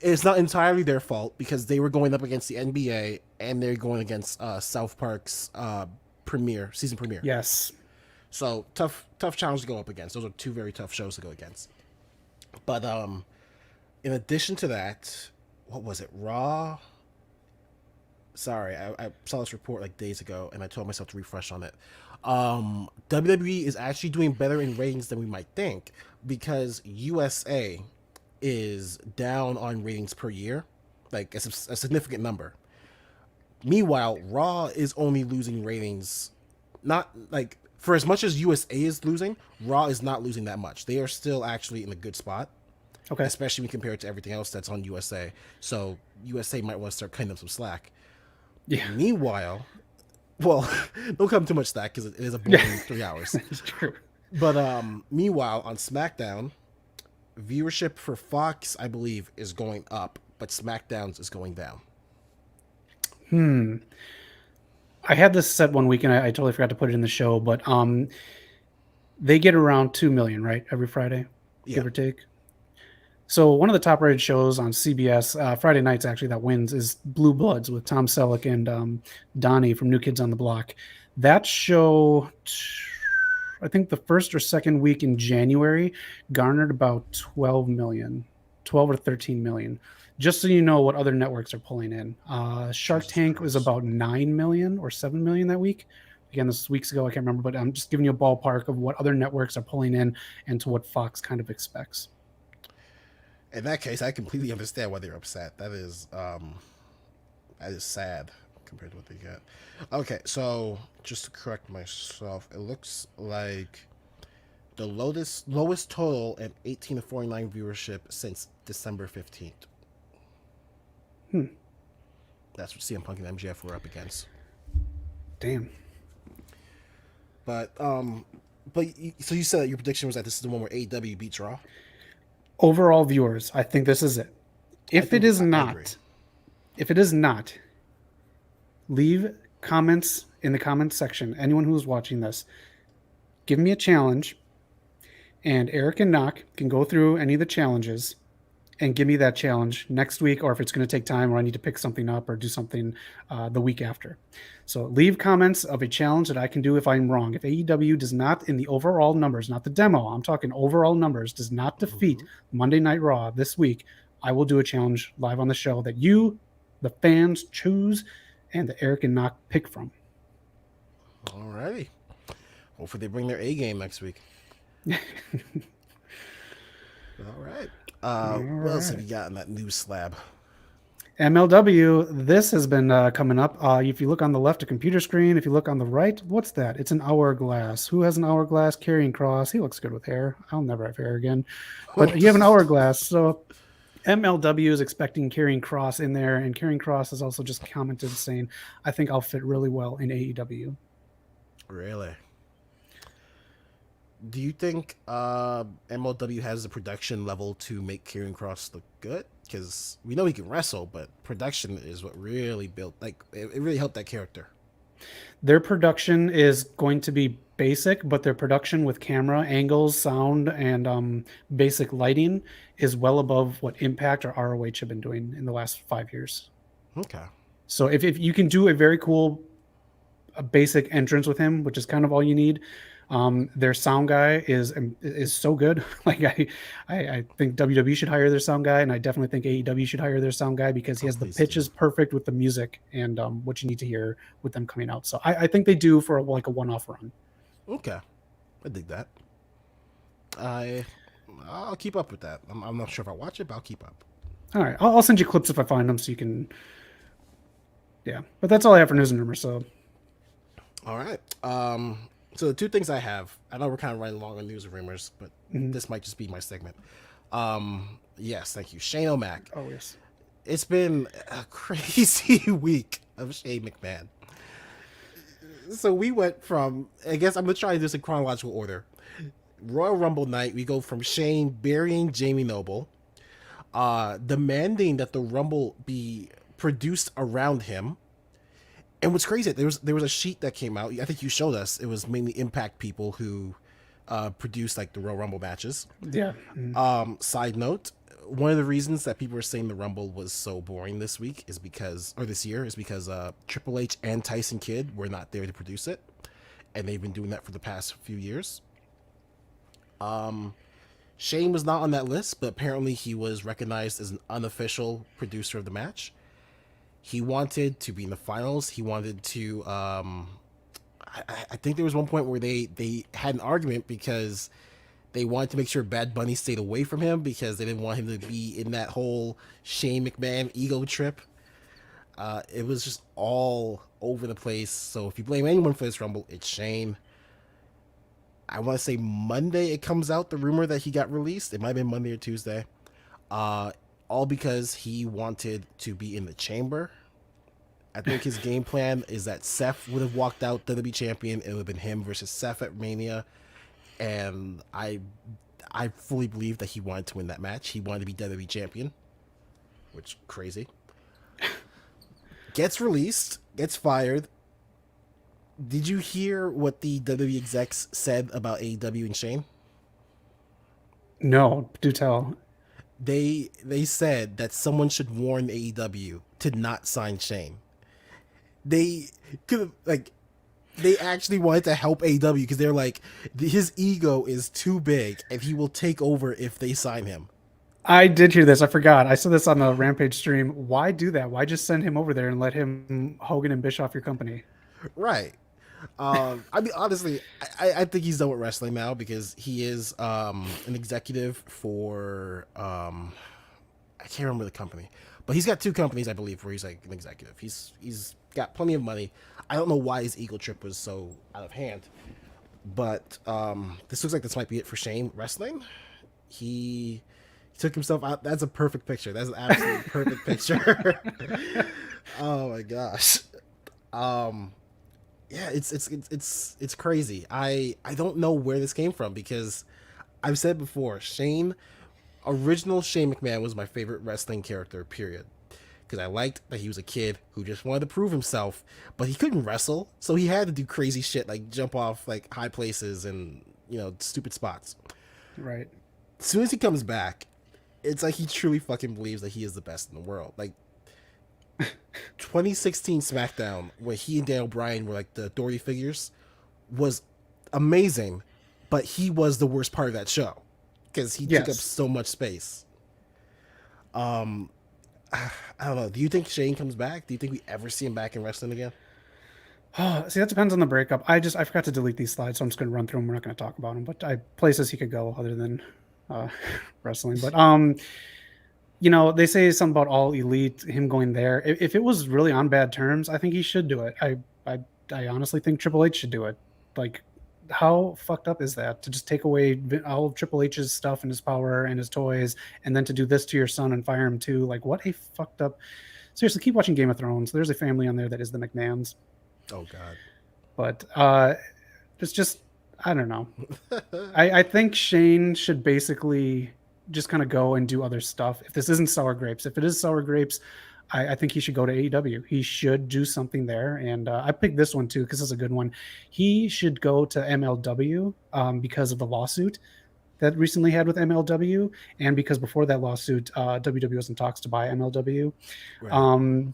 it's not entirely their fault, because they were going up against the NBA, and they're going against South Park's season premiere. Yes. So tough challenge to go up against. Those are two very tough shows to go against. But in addition to that, what was it? Raw. Sorry, I saw this report like days ago, and I told myself to refresh on it. WWE is actually doing better in ratings than we might think, because USA is down on ratings per year, like a significant number. Meanwhile, Raw is only losing ratings, not like, for as much as USA is losing, Raw is not losing that much. They are still actually in a good spot. Okay. Especially when you compare it to everything else that's on USA. So USA might want to start cutting them some slack. Yeah. Meanwhile, well, don't cut them too much slack, because it is a boring 3 hours. That's true. But meanwhile, on SmackDown, viewership for Fox, I believe, is going up, but SmackDown's is going down. I had this set one week, and I totally forgot to put it in the show, but they get around 2 million, right, every Friday, give or take. So one of the top rated shows on CBS, Friday nights actually, that wins, is Blue Bloods with Tom Selleck and Donnie from New Kids on the Block. That show, I think the first or second week in January, garnered about 12 or 13 million. Just so you know what other networks are pulling in. Shark Tank was about 9 million or 7 million that week. Again, this was weeks ago, I can't remember, but I'm just giving you a ballpark of what other networks are pulling in and to what Fox kind of expects. In that case, I completely understand why they're upset. That is sad compared to what they get. Okay, so just to correct myself, it looks like the lowest total in 18 to 49 viewership since December 15th. That's what CM Punk and MJF were up against. Damn. But so you said that your prediction was that this is the one where AEW beats Raw? Overall viewers, I think this is it. If it is not, leave comments in the comments section. Anyone who is watching this, give me a challenge, and Eric and Knock can go through any of the challenges and give me that challenge next week, or if it's going to take time or I need to pick something up or do something the week after. So leave comments of a challenge that I can do if I'm wrong. If AEW does not, in the overall numbers, not the demo, I'm talking overall numbers, does not defeat Monday Night Raw this week, I will do a challenge live on the show that you, the fans, choose and that Eric and Knock pick from. Alrighty. Hopefully they bring their A game next week. All right. What else have you got in that news slab? MLW, this has been coming up. If you look on the left, a computer screen. If you look on the right, what's that? It's an hourglass. Who has an hourglass? Karrion Kross. He looks good with hair. I'll never have hair again. But you have an hourglass. So MLW is expecting Karrion Kross in there. And Karrion Kross has also just commented saying, I think I'll fit really well in AEW. Really? Do you think MLW has the production level to make Karrion Kross look good? Because we know he can wrestle, but production is what really built, like, it really helped that character. Their production is going to be basic, but their production with camera angles, sound, and basic lighting is well above what Impact or ROH have been doing in the last 5 years. Okay. So if you can do a very cool basic entrance with him, which is kind of all you need, Their sound guy is so good. Like I think WWE should hire their sound guy, and I definitely think AEW should hire their sound guy because he Oh, has the please do. pitches perfect with the music and what you need to hear with them coming out. So I think they do for like a one-off run. Okay, I dig that. I I'll keep up with that. I'm not sure if I watch it, but I'll keep up. All right, I'll send you clips if I find them so you can. Yeah, but that's all I have for news and rumors. So All right. So the two things I have, I know we're kind of running long on news and rumors, but this might just be my segment. Yes, thank you, Shane O'Mac. oh yes, It's been a crazy week of Shane McMahon. So we went from, I guess I'm gonna try to do this in chronological order. Royal Rumble night, we go from Shane burying Jamie Noble, demanding that the Rumble be produced around him. And what's crazy, there was a sheet that came out. I think you showed us. It was mainly Impact people who produced like the Royal Rumble matches. yeah. Side note: one of the reasons that people were saying the Rumble was so boring this week this year is because Triple H and Tyson Kidd were not there to produce it, and they've been doing that for the past few years. Shane was not on that list, but apparently he was recognized as an unofficial producer of the match. He wanted to be in the finals. He wanted to. I think there was one point where they had an argument because they wanted to make sure Bad Bunny stayed away from him because they didn't want him to be in that whole Shane McMahon ego trip. It was just all over the place. So if you blame anyone for this Rumble, it's Shane. I want to say Monday it comes out, the rumor that he got released. It might have been Monday or Tuesday. All because he wanted to be in the chamber. I think his game plan is that Seth would have walked out WWE champion. It would have been him versus Seth at Mania. And I fully believe that he wanted to win that match. He wanted to be WWE champion, which crazy. Gets released, gets fired. Did you hear what the WWE execs said about AEW and Shane? No, do tell. They said that someone should warn AEW to not sign Shane. They could they actually wanted to help AEW because they're like, his ego is too big and he will take over if they sign him. I did hear this. I forgot. I saw this on the Rampage stream. Why do that? Why just send him over there and let him Hogan and Bischoff your company? Right. I mean, honestly, I think he's done with wrestling now because he is an executive for I can't remember the company, but he's got two companies, I believe, where he's like an executive. He's got plenty of money. I don't know why his ego trip was so out of hand, but this looks like this might be it for Shane wrestling. He took himself out. That's a perfect picture. That's an absolute perfect picture. Oh my gosh. Yeah, it's crazy. I don't know where this came from because I've said before, original Shane McMahon was my favorite wrestling character, period. Because I liked that he was a kid who just wanted to prove himself, but he couldn't wrestle, so he had to do crazy shit like jump off like high places and stupid spots. Right. As soon as he comes back, it's like he truly fucking believes that he is the best in the world. Like 2016 SmackDown, where he and Daniel Bryan were like the authority figures, was amazing, but he was the worst part of that show because he took up so much space. I don't know. Do you think Shane comes back? Do you think we ever see him back in wrestling again? See, that depends on the breakup. I forgot to delete these slides, so I'm just going to run through them. We're not going to talk about them, but places he could go other than wrestling. But they say something about All Elite, him going there. If it was really on bad terms, I think he should do it. I honestly think Triple H should do it. Like, how fucked up is that to just take away all of Triple H's stuff and his power and his toys, and then to do this to your son and fire him too? Like, what a fucked up. Seriously, keep watching Game of Thrones. There's a family on there that is the McMahons. Oh God. But it's just, I don't know. I think Shane should basically just kind of go and do other stuff. If this isn't Sour Grapes, if it is Sour Grapes, I think he should go to AEW. He should do something there. And I picked this one too because it's a good one. He should go to MLW because of the lawsuit that recently had with MLW, and because before that lawsuit, WWE was in talks to buy MLW. Right.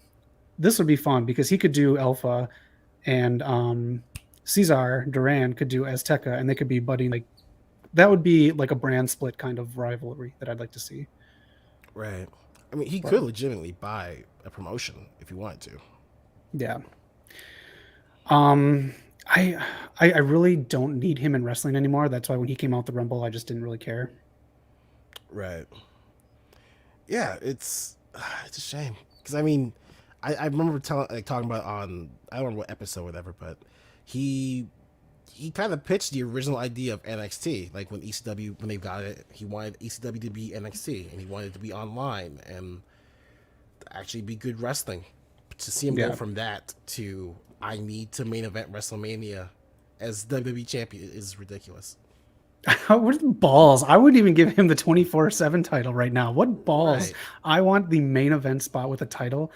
This would be fun because he could do Alpha and Cesar Duran could do Azteca, and they could be budding. Like that would be like a brand split kind of rivalry that I'd like to see. Right. I mean, he But could legitimately buy a promotion if he wanted to. yeah, um, I really don't need him in wrestling anymore. That's why when he came out the Rumble, I just didn't really care. Right. Yeah, it's a shame because I mean, I remember talking about on I don't remember what episode or whatever, but he he kind of pitched the original idea of NXT. Like when ECW, when they got it, he wanted ECW to be NXT, and he wanted it to be online and actually be good wrestling. To see him go Yeah. from that to I need to main event WrestleMania as WWE champion is ridiculous. What balls? I wouldn't even give him the 24/7 title right now. What balls? Right. I want the main event spot with a title.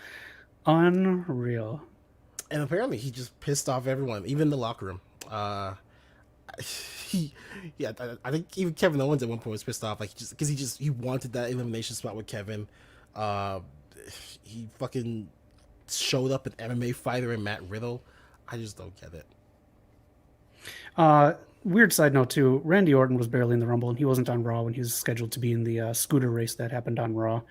Unreal. And apparently he just pissed off everyone, even the locker room. He, yeah, I think even Kevin Owens at one point was pissed off, like just because he wanted that elimination spot with Kevin. Uh, he fucking showed up an MMA fighter and Matt Riddle. I just don't get it. Weird side note too. Randy Orton was barely in the Rumble, and he wasn't on Raw when he was scheduled to be in the scooter race that happened on Raw.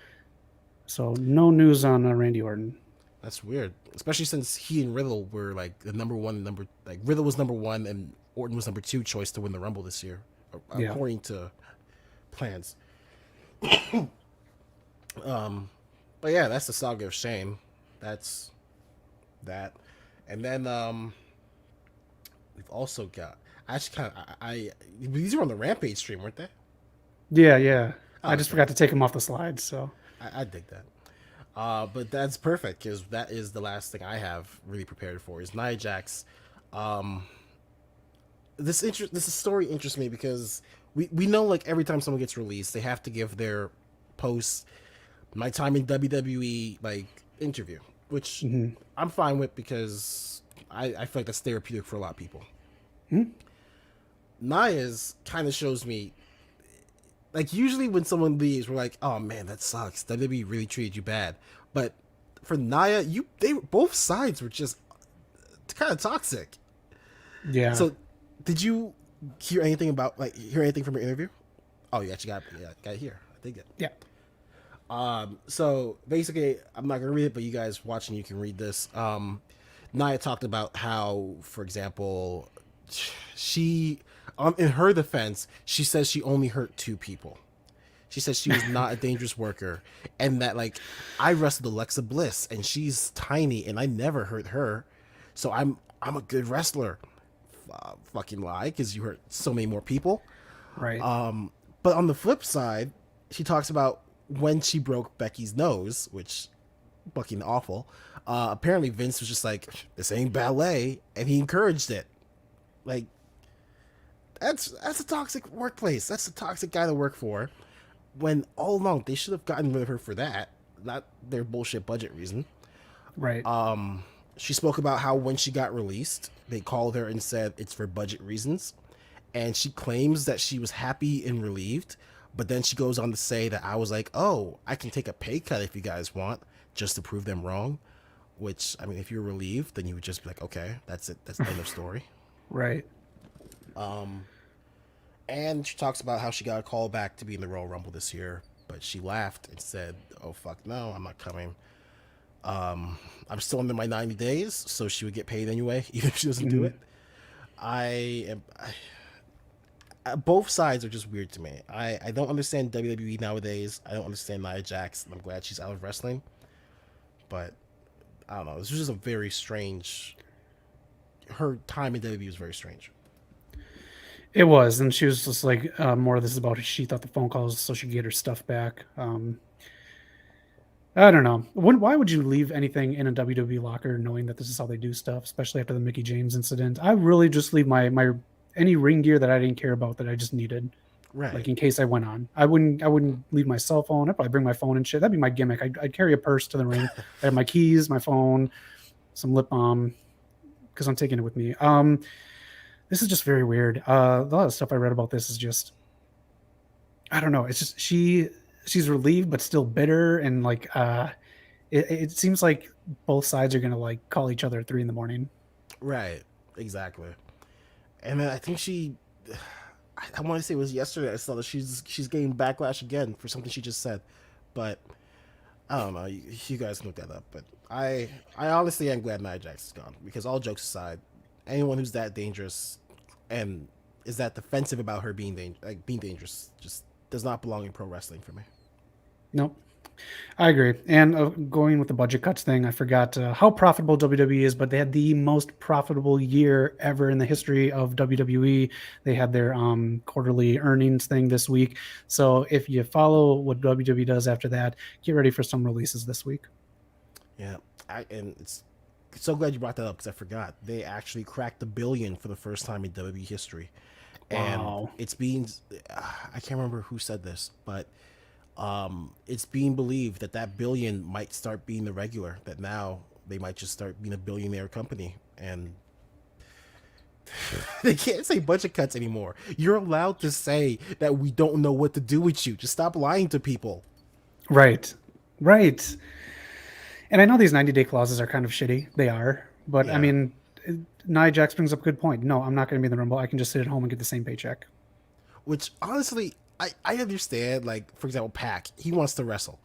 So no news on Randy Orton. That's weird, especially since he and Riddle were like the number one, number like Riddle was number one and Orton was number two choice to win the Rumble this year, Yeah. according to plans. But yeah, that's the saga of shame. That's that, and then we've also got. I actually kind of these were on the Rampage stream, weren't they? Yeah, yeah. Oh, I just okay. forgot to take him off the slides. So I dig that. But that's perfect because that is the last thing I have really prepared for is Nia Jax. Um, this story interests me because we know like every time someone gets released, they have to give their post my time in WWE like interview, which I'm fine with because I feel like that's therapeutic for a lot of people. Nia's kind of shows me like usually when someone leaves, we're like, oh man, that sucks. WWE really treated you bad. But for Nia, they both sides were just kind of toxic. yeah. So did you hear anything from your interview? Oh, you actually got it here. I think it. Yeah. So basically, I'm not gonna read it, but you guys watching, you can read this. Nia talked about how, for example, she, in her defense, she says she only hurt two people. She says she was not a dangerous worker, and that like I wrestled Alexa Bliss, and she's tiny, and I never hurt her, so I'm a good wrestler. Fucking lie, because you hurt so many more people. Right. But on the flip side, she talks about when she broke Becky's nose, which fucking awful. Apparently Vince was just like, this ain't ballet, and he encouraged it. Like that's a toxic workplace. That's a toxic guy to work for. When all along they should have gotten rid of her for that, not their bullshit budget reason. Right. She spoke about how when she got released, they called her and said it's for budget reasons. And she claims that she was happy and relieved, but then she goes on to say that I was like, oh, I can take a pay cut if you guys want, just to prove them wrong. Which, I mean, if you're relieved, then you would just be like, okay, that's it. That's the end of story. Right. And she talks about how she got a call back to be in the Royal Rumble this year, but she laughed and said, oh, fuck no, I'm not coming. I'm still under my 90 days, so she would get paid anyway, even if she doesn't do it. Both sides are just weird to me. I don't understand WWE nowadays. I don't understand Nia Jax. I'm glad she's out of wrestling. But, I don't know. This was just a very strange... Her time in WWE was very strange. It was, and she was just like, more of this is about she thought the phone calls so she could get her stuff back. I don't know. Why would you leave anything in a WWE locker knowing that this is how they do stuff, especially after the Mickey James incident? I really just leave my any ring gear that I didn't care about that I just needed, Right. like in case I went on. I wouldn't leave my cell phone. I'd probably bring my phone and shit. That'd be my gimmick. I'd carry a purse to the ring. I have my keys, my phone, some lip balm, because I'm taking it with me. This is just very weird. A lot of stuff I read about this is just, I don't know. It's just she's relieved but still bitter, and like it seems like both sides are gonna like call each other at 3 a.m. Right. Exactly. And then I think I want to say it was yesterday. I saw that she's getting backlash again for something she just said, but I don't know. You guys can look that up. But I honestly am glad Nia Jax is gone because all jokes aside, anyone who's that dangerous and is that defensive about her being dangerous just does not belong in pro wrestling for me. Nope. I agree. And going with the budget cuts thing, I forgot how profitable WWE is, but they had the most profitable year ever in the history of WWE. They had their quarterly earnings thing this week. So if you follow what WWE does after that, get ready for some releases this week. Yeah, and it's so glad you brought that up because I forgot they actually cracked the billion for the first time in WWE history, and Wow. it's being I can't remember who said this, but it's being believed that that billion might start being the regular. That now they might just start being a billionaire company, and they can't say budget cuts anymore. You're allowed to say that we don't know what to do with you. Just stop lying to people. Right. Right. And I know these 90-day clauses are kind of shitty. They are. But I Yeah. mean, Nia Jax brings up a good point. No, I'm not going to be in the Rumble. I can just sit at home and get the same paycheck. Which honestly, I understand. Like for example, Pac, he wants to wrestle.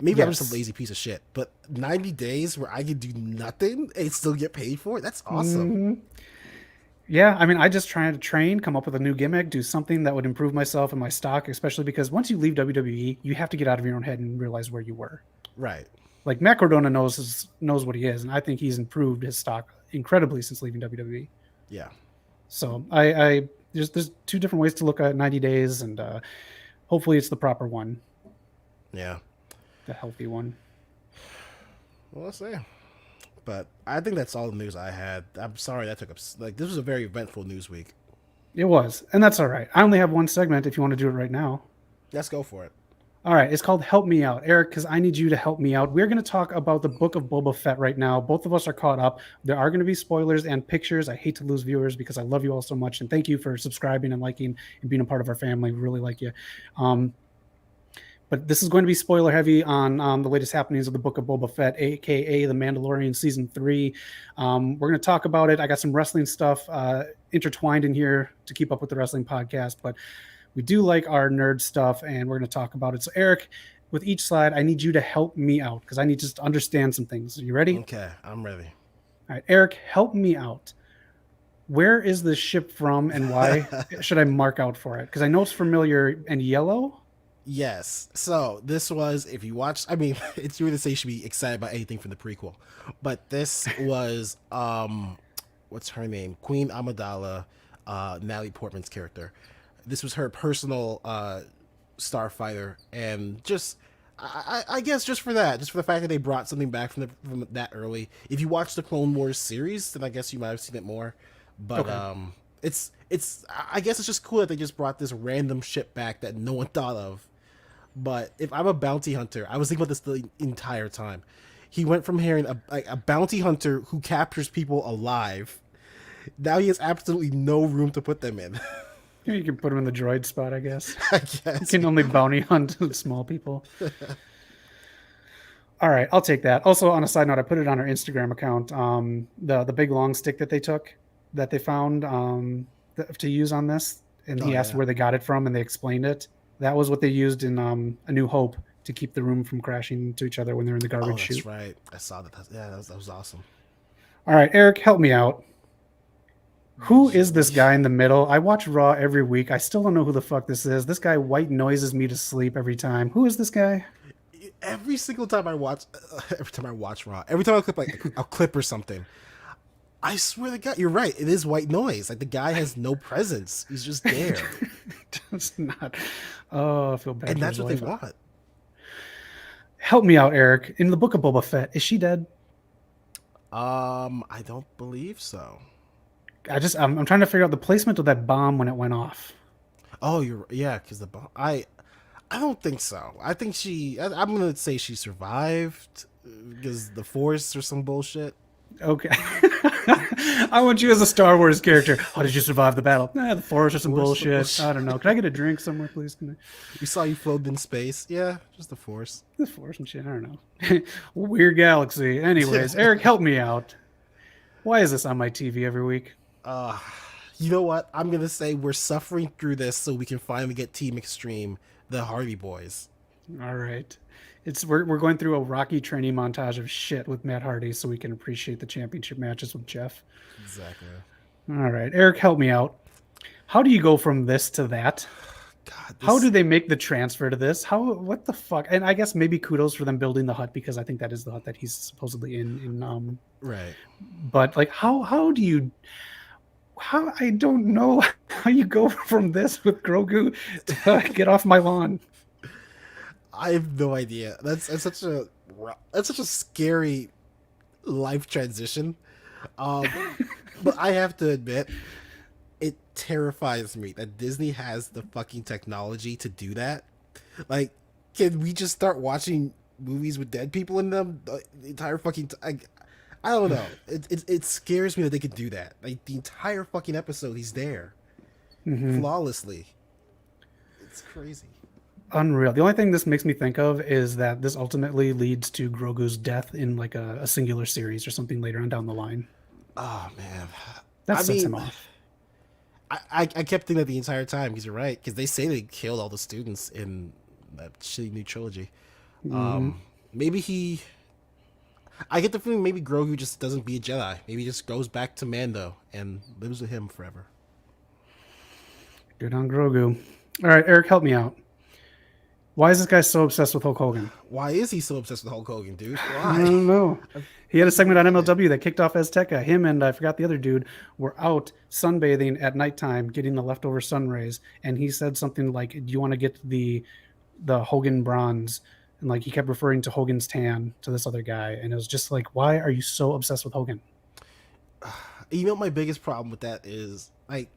Maybe I'm just a Yes. lazy piece of shit. But 90 days where I can do nothing and still get paid for it—that's awesome. Hmm. Yeah, I mean, I just try to train, come up with a new gimmick, do something that would improve myself and my stock, especially because once you leave WWE, you have to get out of your own head and realize where you were. Right. Like Matt Cardona knows what he is, and I think he's improved his stock incredibly since leaving WWE. Yeah. So I there's two different ways to look at 90 days, and hopefully it's the proper one, Yeah. the healthy one. Well, let's see. But I think that's all the news I had. I'm sorry that took up. Like this was a very eventful news week. It was, and that's all right. I only have one segment if you want to do it right now. Let's go for it. All right, it's called Help Me Out. Eric, because I need you to help me out. We're going to talk about the Book of Boba Fett right now. Both of us are caught up. There are going to be spoilers and pictures. I hate to lose viewers because I love you all so much. And thank you for subscribing and liking and being a part of our family. We really like you. But this is going to be spoiler heavy on the latest happenings of the Book of Boba Fett, aka The Mandalorian Season 3. We're going to talk about it. I got some wrestling stuff intertwined in here to keep up with the wrestling podcast, but we do like our nerd stuff, and we're going to talk about it. So, Eric, with each slide, I need you to help me out because I need just to understand some things. Are you ready? Okay, I'm ready. All right, Eric, help me out. Where is this ship from, and why should I mark out for it? Because I know it's familiar and yellow. Yes. So this was, if you watch, I mean, it's weird to say you should be excited about anything from the prequel, but this was, what's her name? Queen Amidala, Natalie Portman's character. This was her personal starfighter, and just I guess just for that, just for the fact that they brought something back from that early. If you watch the Clone Wars series, then I guess you might have seen it more. But Okay. it's I guess it's just cool that they just brought this random ship back that no one thought of. But if I'm a bounty hunter, I was thinking about this the entire time. He went from hearing a bounty hunter who captures people alive. Now he has absolutely no room to put them in. You can put him in the droid spot, I guess. I You guess. can only bounty hunt small people. All right, I'll take that. Also, on a side note, I put it on our Instagram account. The big long stick that they took, that they found to use on this, and Oh he asked yeah. where they got it from, and they explained it. That was what they used in A New Hope to keep the room from crashing into each other when they're in the Oh, garbage that's chute. right. I saw that. Yeah, that was awesome. All right, Eric, help me out. Who is this guy in the middle? I watch Raw every week. I still don't know who the fuck this is. This guy white noises me to sleep every time. Who is this guy? Every single time I watch, every time I watch Raw, every time I clip like a clip or something, I swear to God, you're right. It is white noise. Like the guy has no presence. He's just there, It's not. Oh, I feel bad and for that's his what they wife. want. Help me out, Eric. In the Book of Boba Fett, is she dead? I don't believe so. I'm trying to figure out the placement of that bomb when it went off. Oh, yeah, because I don't think so. I think I'm gonna say she survived because the Force or some bullshit. Okay. I want you as a Star Wars character. How did you survive the battle? The Force or some Force, the bullshit. bullshit. I don't know. Can I get a drink somewhere, please? Can We saw you floating in space. Yeah, just the Force. the Force and shit. I don't know. Weird galaxy. Anyways, Eric, help me out. Why is this on my TV every week? Uh, You know what? I'm gonna say we're suffering through this so we can finally get Team Extreme, the Hardy Boys. All right. We're going through a rocky training montage of shit with Matt Hardy so we can appreciate the championship matches with Jeff. Exactly. All right. Eric, help me out. How do you go from this to that? God, How this. do they make the transfer to this? What the fuck? And I guess maybe kudos for them building the hut because I think that is the hut that he's supposedly in. Right. But like how do you how I don't know how you go from this with Grogu to get off my lawn. I have no idea. That's such a scary life transition. Um, but I have to admit, it terrifies me that Disney has the fucking technology to do that. Like, can we just start watching movies with dead people in them the entire fucking? I don't know. It scares me that they could do that. Like the entire fucking episode, he's there Mm-hmm. flawlessly. It's crazy. Unreal. The only thing this makes me think of is that this ultimately leads to Grogu's death in like a singular series or something later on down the line. Oh man. That I sets him mean, off. I kept thinking that the entire time because you're right because they say they killed all the students in that shitty new trilogy. Mm-hmm. Maybe he. I get the feeling maybe Grogu just doesn't be a Jedi. Maybe he just goes back to Mando and lives with him forever. Good on Grogu. All right, Eric, help me out. Why is this guy so obsessed with Hulk Hogan? Why is he so obsessed with Hulk Hogan, dude? I Why? don't know. He had a segment on MLW that kicked off Azteca. Him and I forgot the other dude were out sunbathing at nighttime, getting the leftover sun rays, and he said something like, "Do you want to get the Hogan bronze?" And like he kept referring to Hogan's tan to this other guy, and it was just like, why are you so obsessed with Hogan? You know, my biggest problem with that is like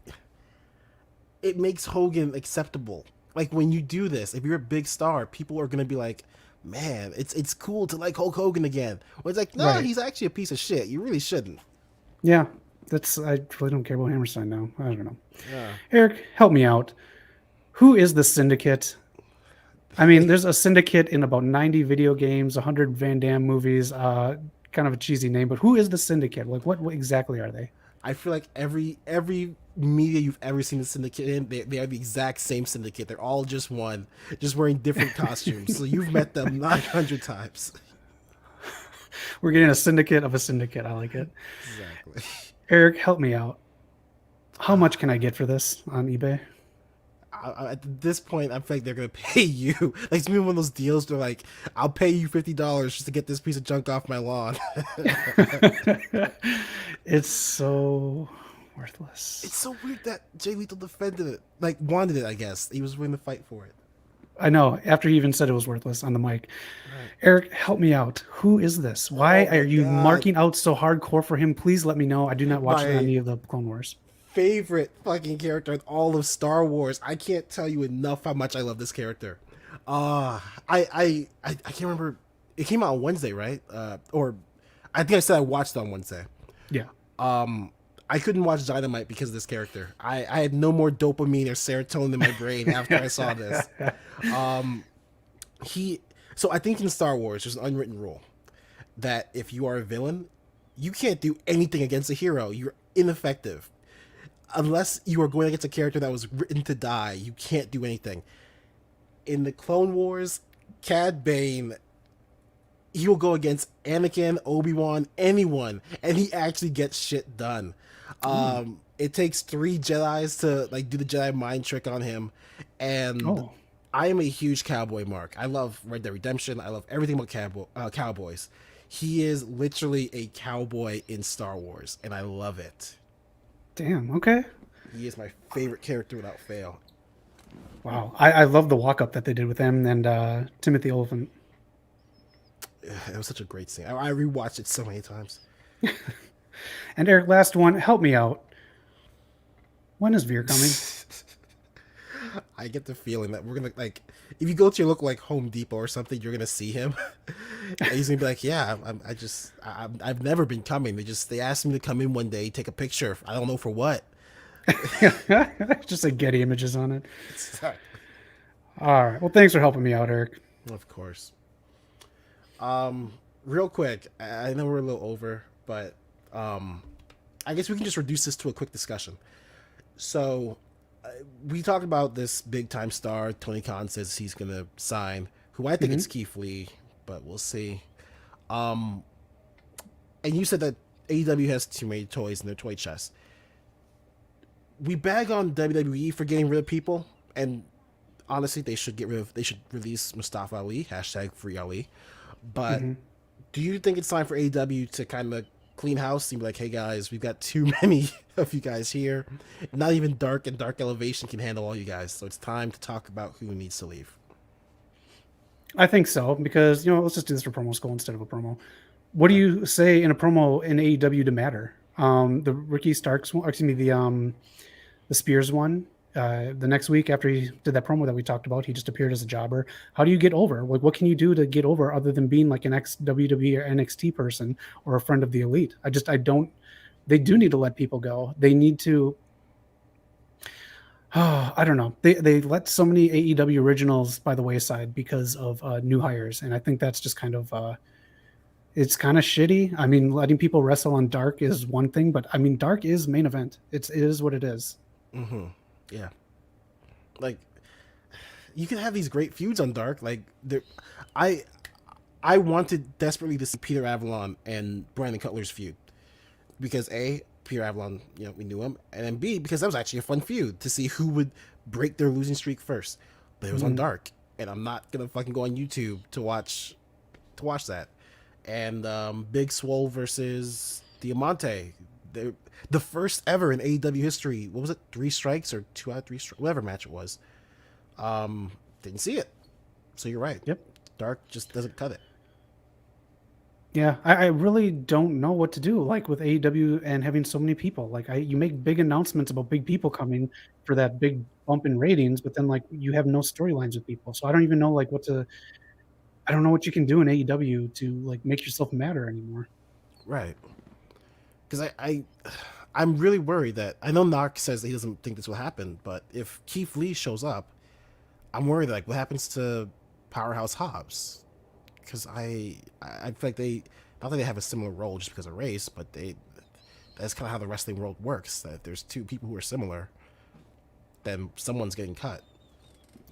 it makes Hogan acceptable. Like when you do this, if you're a big star, people are gonna be like, "Man, it's cool to like Hulk Hogan again." When it's like, no, Right? he's actually a piece of shit. You really shouldn't. Yeah. I really don't care about Hammerstein now. I don't know. Yeah. Eric, help me out. Who is the Syndicate? I mean, there's a Syndicate in about 90 video games, 100 Van Damme movies. Kind of a cheesy name, but who is the Syndicate? Like, what exactly are they? I feel like every media you've ever seen the syndicate in, they are the exact same syndicate. They're all just one, just wearing different costumes. So you've met them 900 times. We're getting a syndicate of a syndicate. I like it. Exactly. Eric, help me out. How much can I get for this on eBay? At this point, I feel like they're gonna pay you. Like it's gonna be one of those deals. They're like, "I'll pay you $50 just to get this piece of junk off my lawn." It's so worthless. It's so weird that Jay Lethal defended it, like wanted it. I guess he was willing to fight for it. I know. After he even said it was worthless on the mic. Right. Eric, help me out. Who is this? Why Oh are my you god! marking out so hardcore for him? Please let me know. I do not watch My any of the Clone Wars. favorite fucking character in all of Star Wars. I can't tell you enough how much I love this character. I can't remember. It came out on Wednesday, right? Or I think I said I watched it on Wednesday. Yeah. I couldn't watch Dynamite because of this character. I had no more dopamine or serotonin in my brain after I saw this. He so I think in Star Wars there's an unwritten rule that if you are a villain, you can't do anything against a hero. You're ineffective. Unless you are going against a character that was written to die, you can't do anything. In the Clone Wars, Cad Bane, he will go against Anakin, Obi-Wan, anyone, and he actually gets shit done. It takes 3 Jedis to like do the Jedi mind trick on him, and Oh, I am a huge cowboy mark. I love Red Dead Redemption. I love everything about cowboys. He is literally a cowboy in Star Wars, and I love it. damn. Okay. He is my favorite character without fail. Wow. I love the walk up that they did with him and Timothy Oliphant. It was such a great scene. I rewatched it so many times. And Eric, last one. Help me out. When is Veer coming? I get the feeling that we're gonna like, if you go to your local like Home Depot or something, you're gonna see him. And he's gonna be like, "Yeah, I've never been coming. They asked me to come in one day, take a picture. I don't know for what." Just like Getty images on it. All right. Well, thanks for helping me out, Eric. Of course. Real quick, I know we're a little over, but I guess we can just reduce this to a quick discussion. So we talked about this big time star. Tony Khan says he's gonna sign. Who I think Hmm. it's Keith Lee, but we'll see. Um, and you said that AEW has too many toys in their toy chest. We bag on WWE for getting rid of people, and honestly, they should get rid of. They should release Mustafa Ali. Hashtag free Ali. But Hmm. do you think it's time for AEW to kind of clean house and be like, hey guys, we've got too many of you guys here. Not even Dark and Dark Elevation can handle all you guys. So it's time to talk about who needs to leave. I think so because let's just do this for promo school instead of a promo. What do Okay. you say in a promo in AEW to matter? The Ricky Starks one, excuse me, the Spears one. The next week after he did that promo that we talked about, he just appeared as a jobber. How do you get over? Like, what can you do to get over other than being like an ex WWE or NXT person or a friend of the elite? I don't. They do need to let people go. They need to. I don't know. They let so many AEW originals by the wayside because of new hires, and I think that's just kind of it's kind of shitty. I mean, letting people wrestle on Dark is one thing, but I mean, Dark is main event. It is what it is. Mm-hmm. Yeah. Like you can have these great feuds on Dark. Like there, I I wanted desperately to see Peter Avalon and Brandon Cutler's feud because A, Peter Avalon, we knew him, and then B, because that was actually a fun feud to see who would break their losing streak first. But it was on Mhm. Dark, and I'm not gonna fucking go on YouTube to watch that. And Big Swole versus Diamante, the first ever in AEW history. What was it? 3 strikes or 2 out of 3 strikes, whatever match it was. Didn't see it. So you're right. Yep. Dark just doesn't cut it. Yeah, I really don't know what to do. Like with AEW and having so many people, like you make big announcements about big people coming for that big bump in ratings, but then like you have no storylines with people. So I don't even know like what to. I don't know what you can do in AEW to like make yourself matter anymore. Right. Because I'm really worried that I know Knock says that he doesn't think this will happen, but if Keith Lee shows up, I'm worried like what happens to Powerhouse Hobbs? Because I feel like they not that they have a similar role just because of race, but that's kind of how the wrestling world works. That if there's two people who are similar, then someone's getting cut.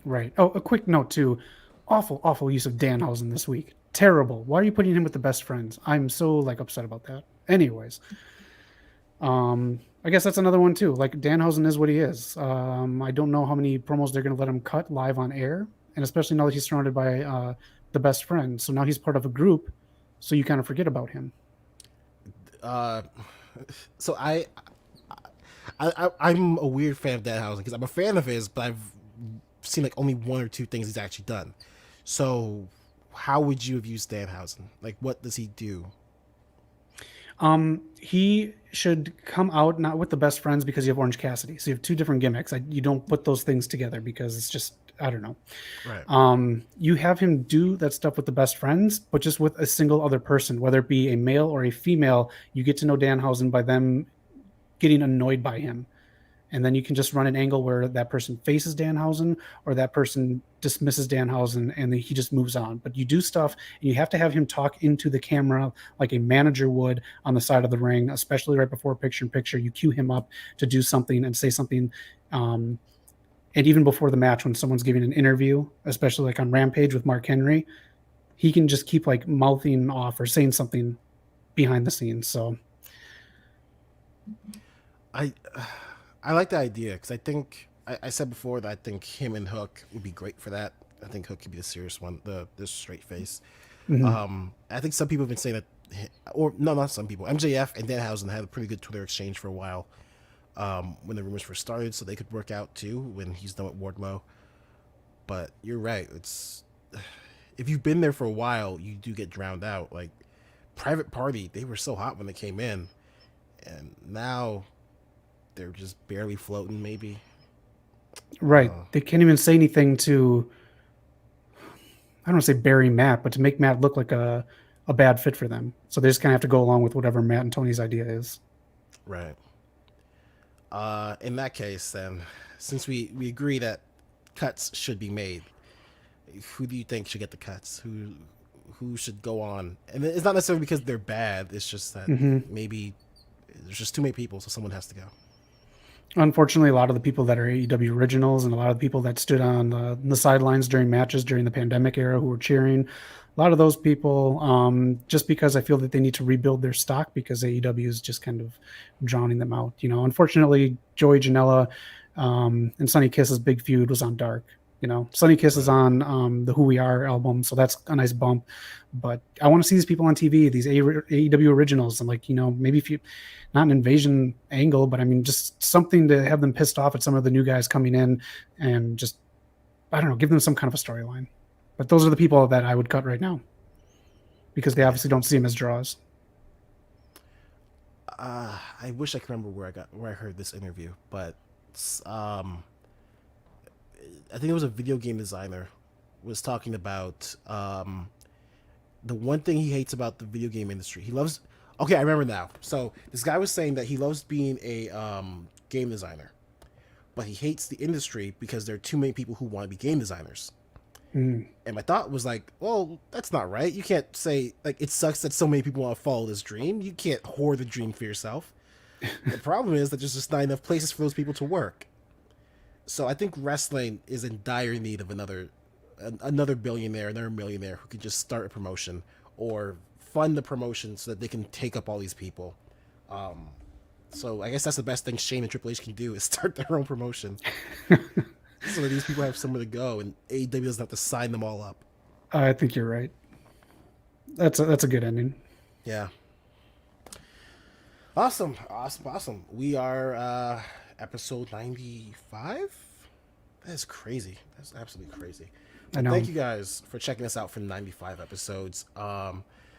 Right. Oh, a quick note too. Awful, awful use of Danhausen this week. Terrible. Why are you putting him with the best friends? I'm so like upset about that. Anyways, I guess that's another one too. Like Danhausen is what he is. I don't know how many promos they're going to let him cut live on air, and especially now that he's surrounded by the best friend. So now he's part of a group, so you kind of forget about him. Uh, so I'm a weird fan of Danhausen because I'm a fan of his, but I've seen like only 1 or 2 things he's actually done. So how would you have used Danhausen? Like, what does he do? He should come out not with the best friends because you have Orange Cassidy. So you have two different gimmicks. You don't put those things together because it's just I don't know. Right. You have him do that stuff with the best friends, but just with a single other person, whether it be a male or a female. You get to know Danhausen by them getting annoyed by him. And then you can just run an angle where that person faces Danhausen or that person dismisses Danhausen and he just moves on. But you do stuff and you have to have him talk into the camera like a manager would on the side of the ring, especially right before picture in picture. You cue him up to do something and say something. And even before the match, when someone's giving an interview, especially like on Rampage with Mark Henry, he can just keep like mouthing off or saying something behind the scenes. So I I like the idea because I think I said before that I think him and Hook would be great for that. I think Hook could be the serious one, the straight face. mhm. I think some people have been saying that, or no, not some people. MJF and Danhausen had a pretty good Twitter exchange for a while when the rumors first started, so they could work out too when he's done with Wardlow. But you're right. It's if you've been there for a while, you do get drowned out. Like Private Party, they were so hot when they came in, and now they're just barely floating. Maybe. Right. They can't even say anything to I don't want to say bury Matt, but to make Matt look like a bad fit for them. So they just kind of have to go along with whatever Matt and Tony's idea is. Right. In that case, then, since we agree that cuts should be made, who do you think should get the cuts? Who should go on? And it's not necessarily because they're bad. It's just that Hmm. maybe there's just too many people, so someone has to go. Unfortunately, a lot of the people that are AEW originals and a lot of the people that stood on the sidelines during matches during the pandemic era who were cheering, a lot of those people, just because I feel that they need to rebuild their stock because AEW is just kind of drowning them out. Unfortunately, Joey Janela and Sonny Kiss's big feud was on Dark. Sonny Kiss is on the Who We Are album, so that's a nice bump. But I want to see these people on TV, these AEW originals, and maybe if you not an invasion angle, but I mean just something to have them pissed off at some of the new guys coming in, and just I don't know, give them some kind of a storyline. But those are the people that I would cut right now because they obviously don't see them as draws. I wish I could remember where I heard this interview, but I think it was a video game designer was talking about the one thing he hates about the video game industry. He loves. Okay, I remember now. So this guy was saying that he loves being a game designer, but he hates the industry because there are too many people who want to be game designers. And my thought was like, well, that's not right. You can't say like it sucks that so many people want to follow this dream. You can't hoard the dream for yourself. The problem is that there's just not enough places for those people to work. So I think wrestling is in dire need of another billionaire, another millionaire who can just start a promotion or fund the promotion so that they can take up all these people. So I guess that's the best thing Shane and Triple H can do is start their own promotion. So that these people have somewhere to go and AEW doesn't have to sign them all up. I think you're right. That's a good ending. Yeah. Awesome. We are episode 95. That is crazy. That's absolutely crazy. But thank you guys for checking us out for 95 episodes.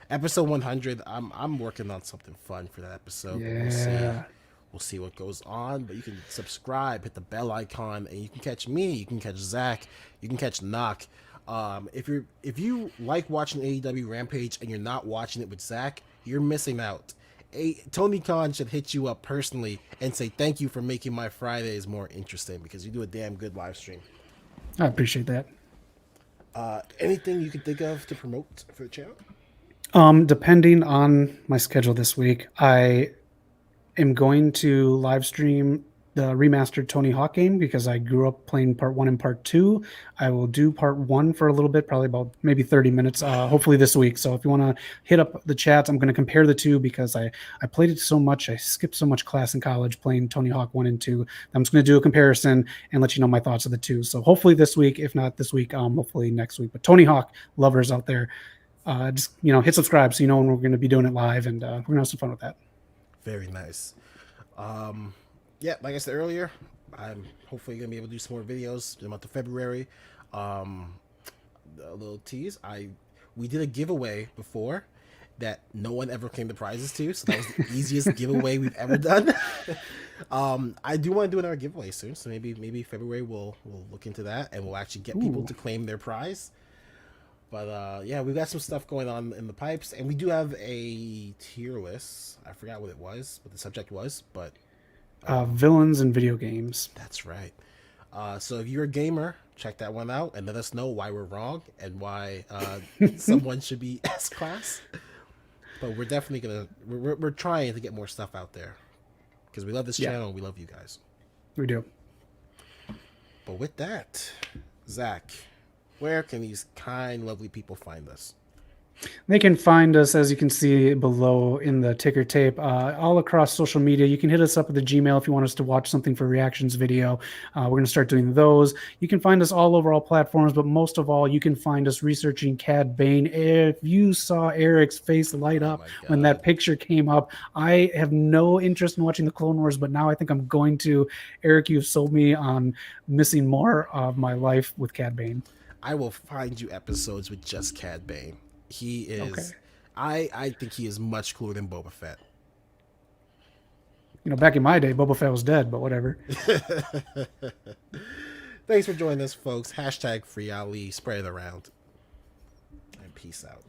Episode 100, I'm working on something fun for that episode. Yeah. We'll see what goes on, but you can subscribe, hit the bell icon, and you can catch me, you can catch Zach, you can catch Knock. If you like watching AEW Rampage and you're not watching it with Zach, you're missing out. Tony Khan should hit you up personally and say thank you for making my Fridays more interesting because you do a damn good live stream. I appreciate that. Anything you can think of to promote for the channel? Depending on my schedule this week, I am going to live stream the remastered Tony Hawk game because I grew up playing part 1 and part 2. I will do part 1 for a little bit, probably about maybe 30 minutes, hopefully this week. So if you want to hit up the chats, I'm going to compare the two because I played it so much. I skipped so much class in college playing Tony Hawk 1 and 2. I'm just going to do a comparison and let you know my thoughts of the two. So hopefully this week, if not this week, hopefully next week. But Tony Hawk lovers out there, just hit subscribe so you know when we're going to be doing it live, and we're going to have some fun with that. Very nice. Yeah, like I said earlier, I'm hopefully going to be able to do some more videos in the month of February. A little tease. We did a giveaway before that no one ever claimed the prizes to, so that was the easiest giveaway we've ever done. I do want to do another giveaway soon, so maybe February we'll look into that and we'll actually get people to claim their prize. But yeah, we've got some stuff going on in the pipes, and we do have a tier list. I forgot what the subject was, but villains in video games. That's right. So if you're a gamer, check that one out and let us know why we're wrong and why someone should be S-class. But we're definitely we're trying to get more stuff out there because we love this channel and we love you guys. We do. But with that, Zach, where can these kind, lovely people find us? They can find us, as you can see below in the ticker tape, all across social media. You can hit us up with the Gmail if you want us to watch something for reactions video. We're going to start doing those. You can find us all over all platforms, but most of all, you can find us researching Cad Bane. If you saw Eric's face light up when that picture came up, I have no interest in watching the Clone Wars, but now I think I'm going to. Eric, you've sold me on missing more of my life with Cad Bane. I will find you episodes with just Cad Bane. He is, okay. I think he is much cooler than Boba Fett. Back in my day, Boba Fett was dead, but whatever. Thanks for joining us, folks. #FreeAli. Spread it around. And peace out.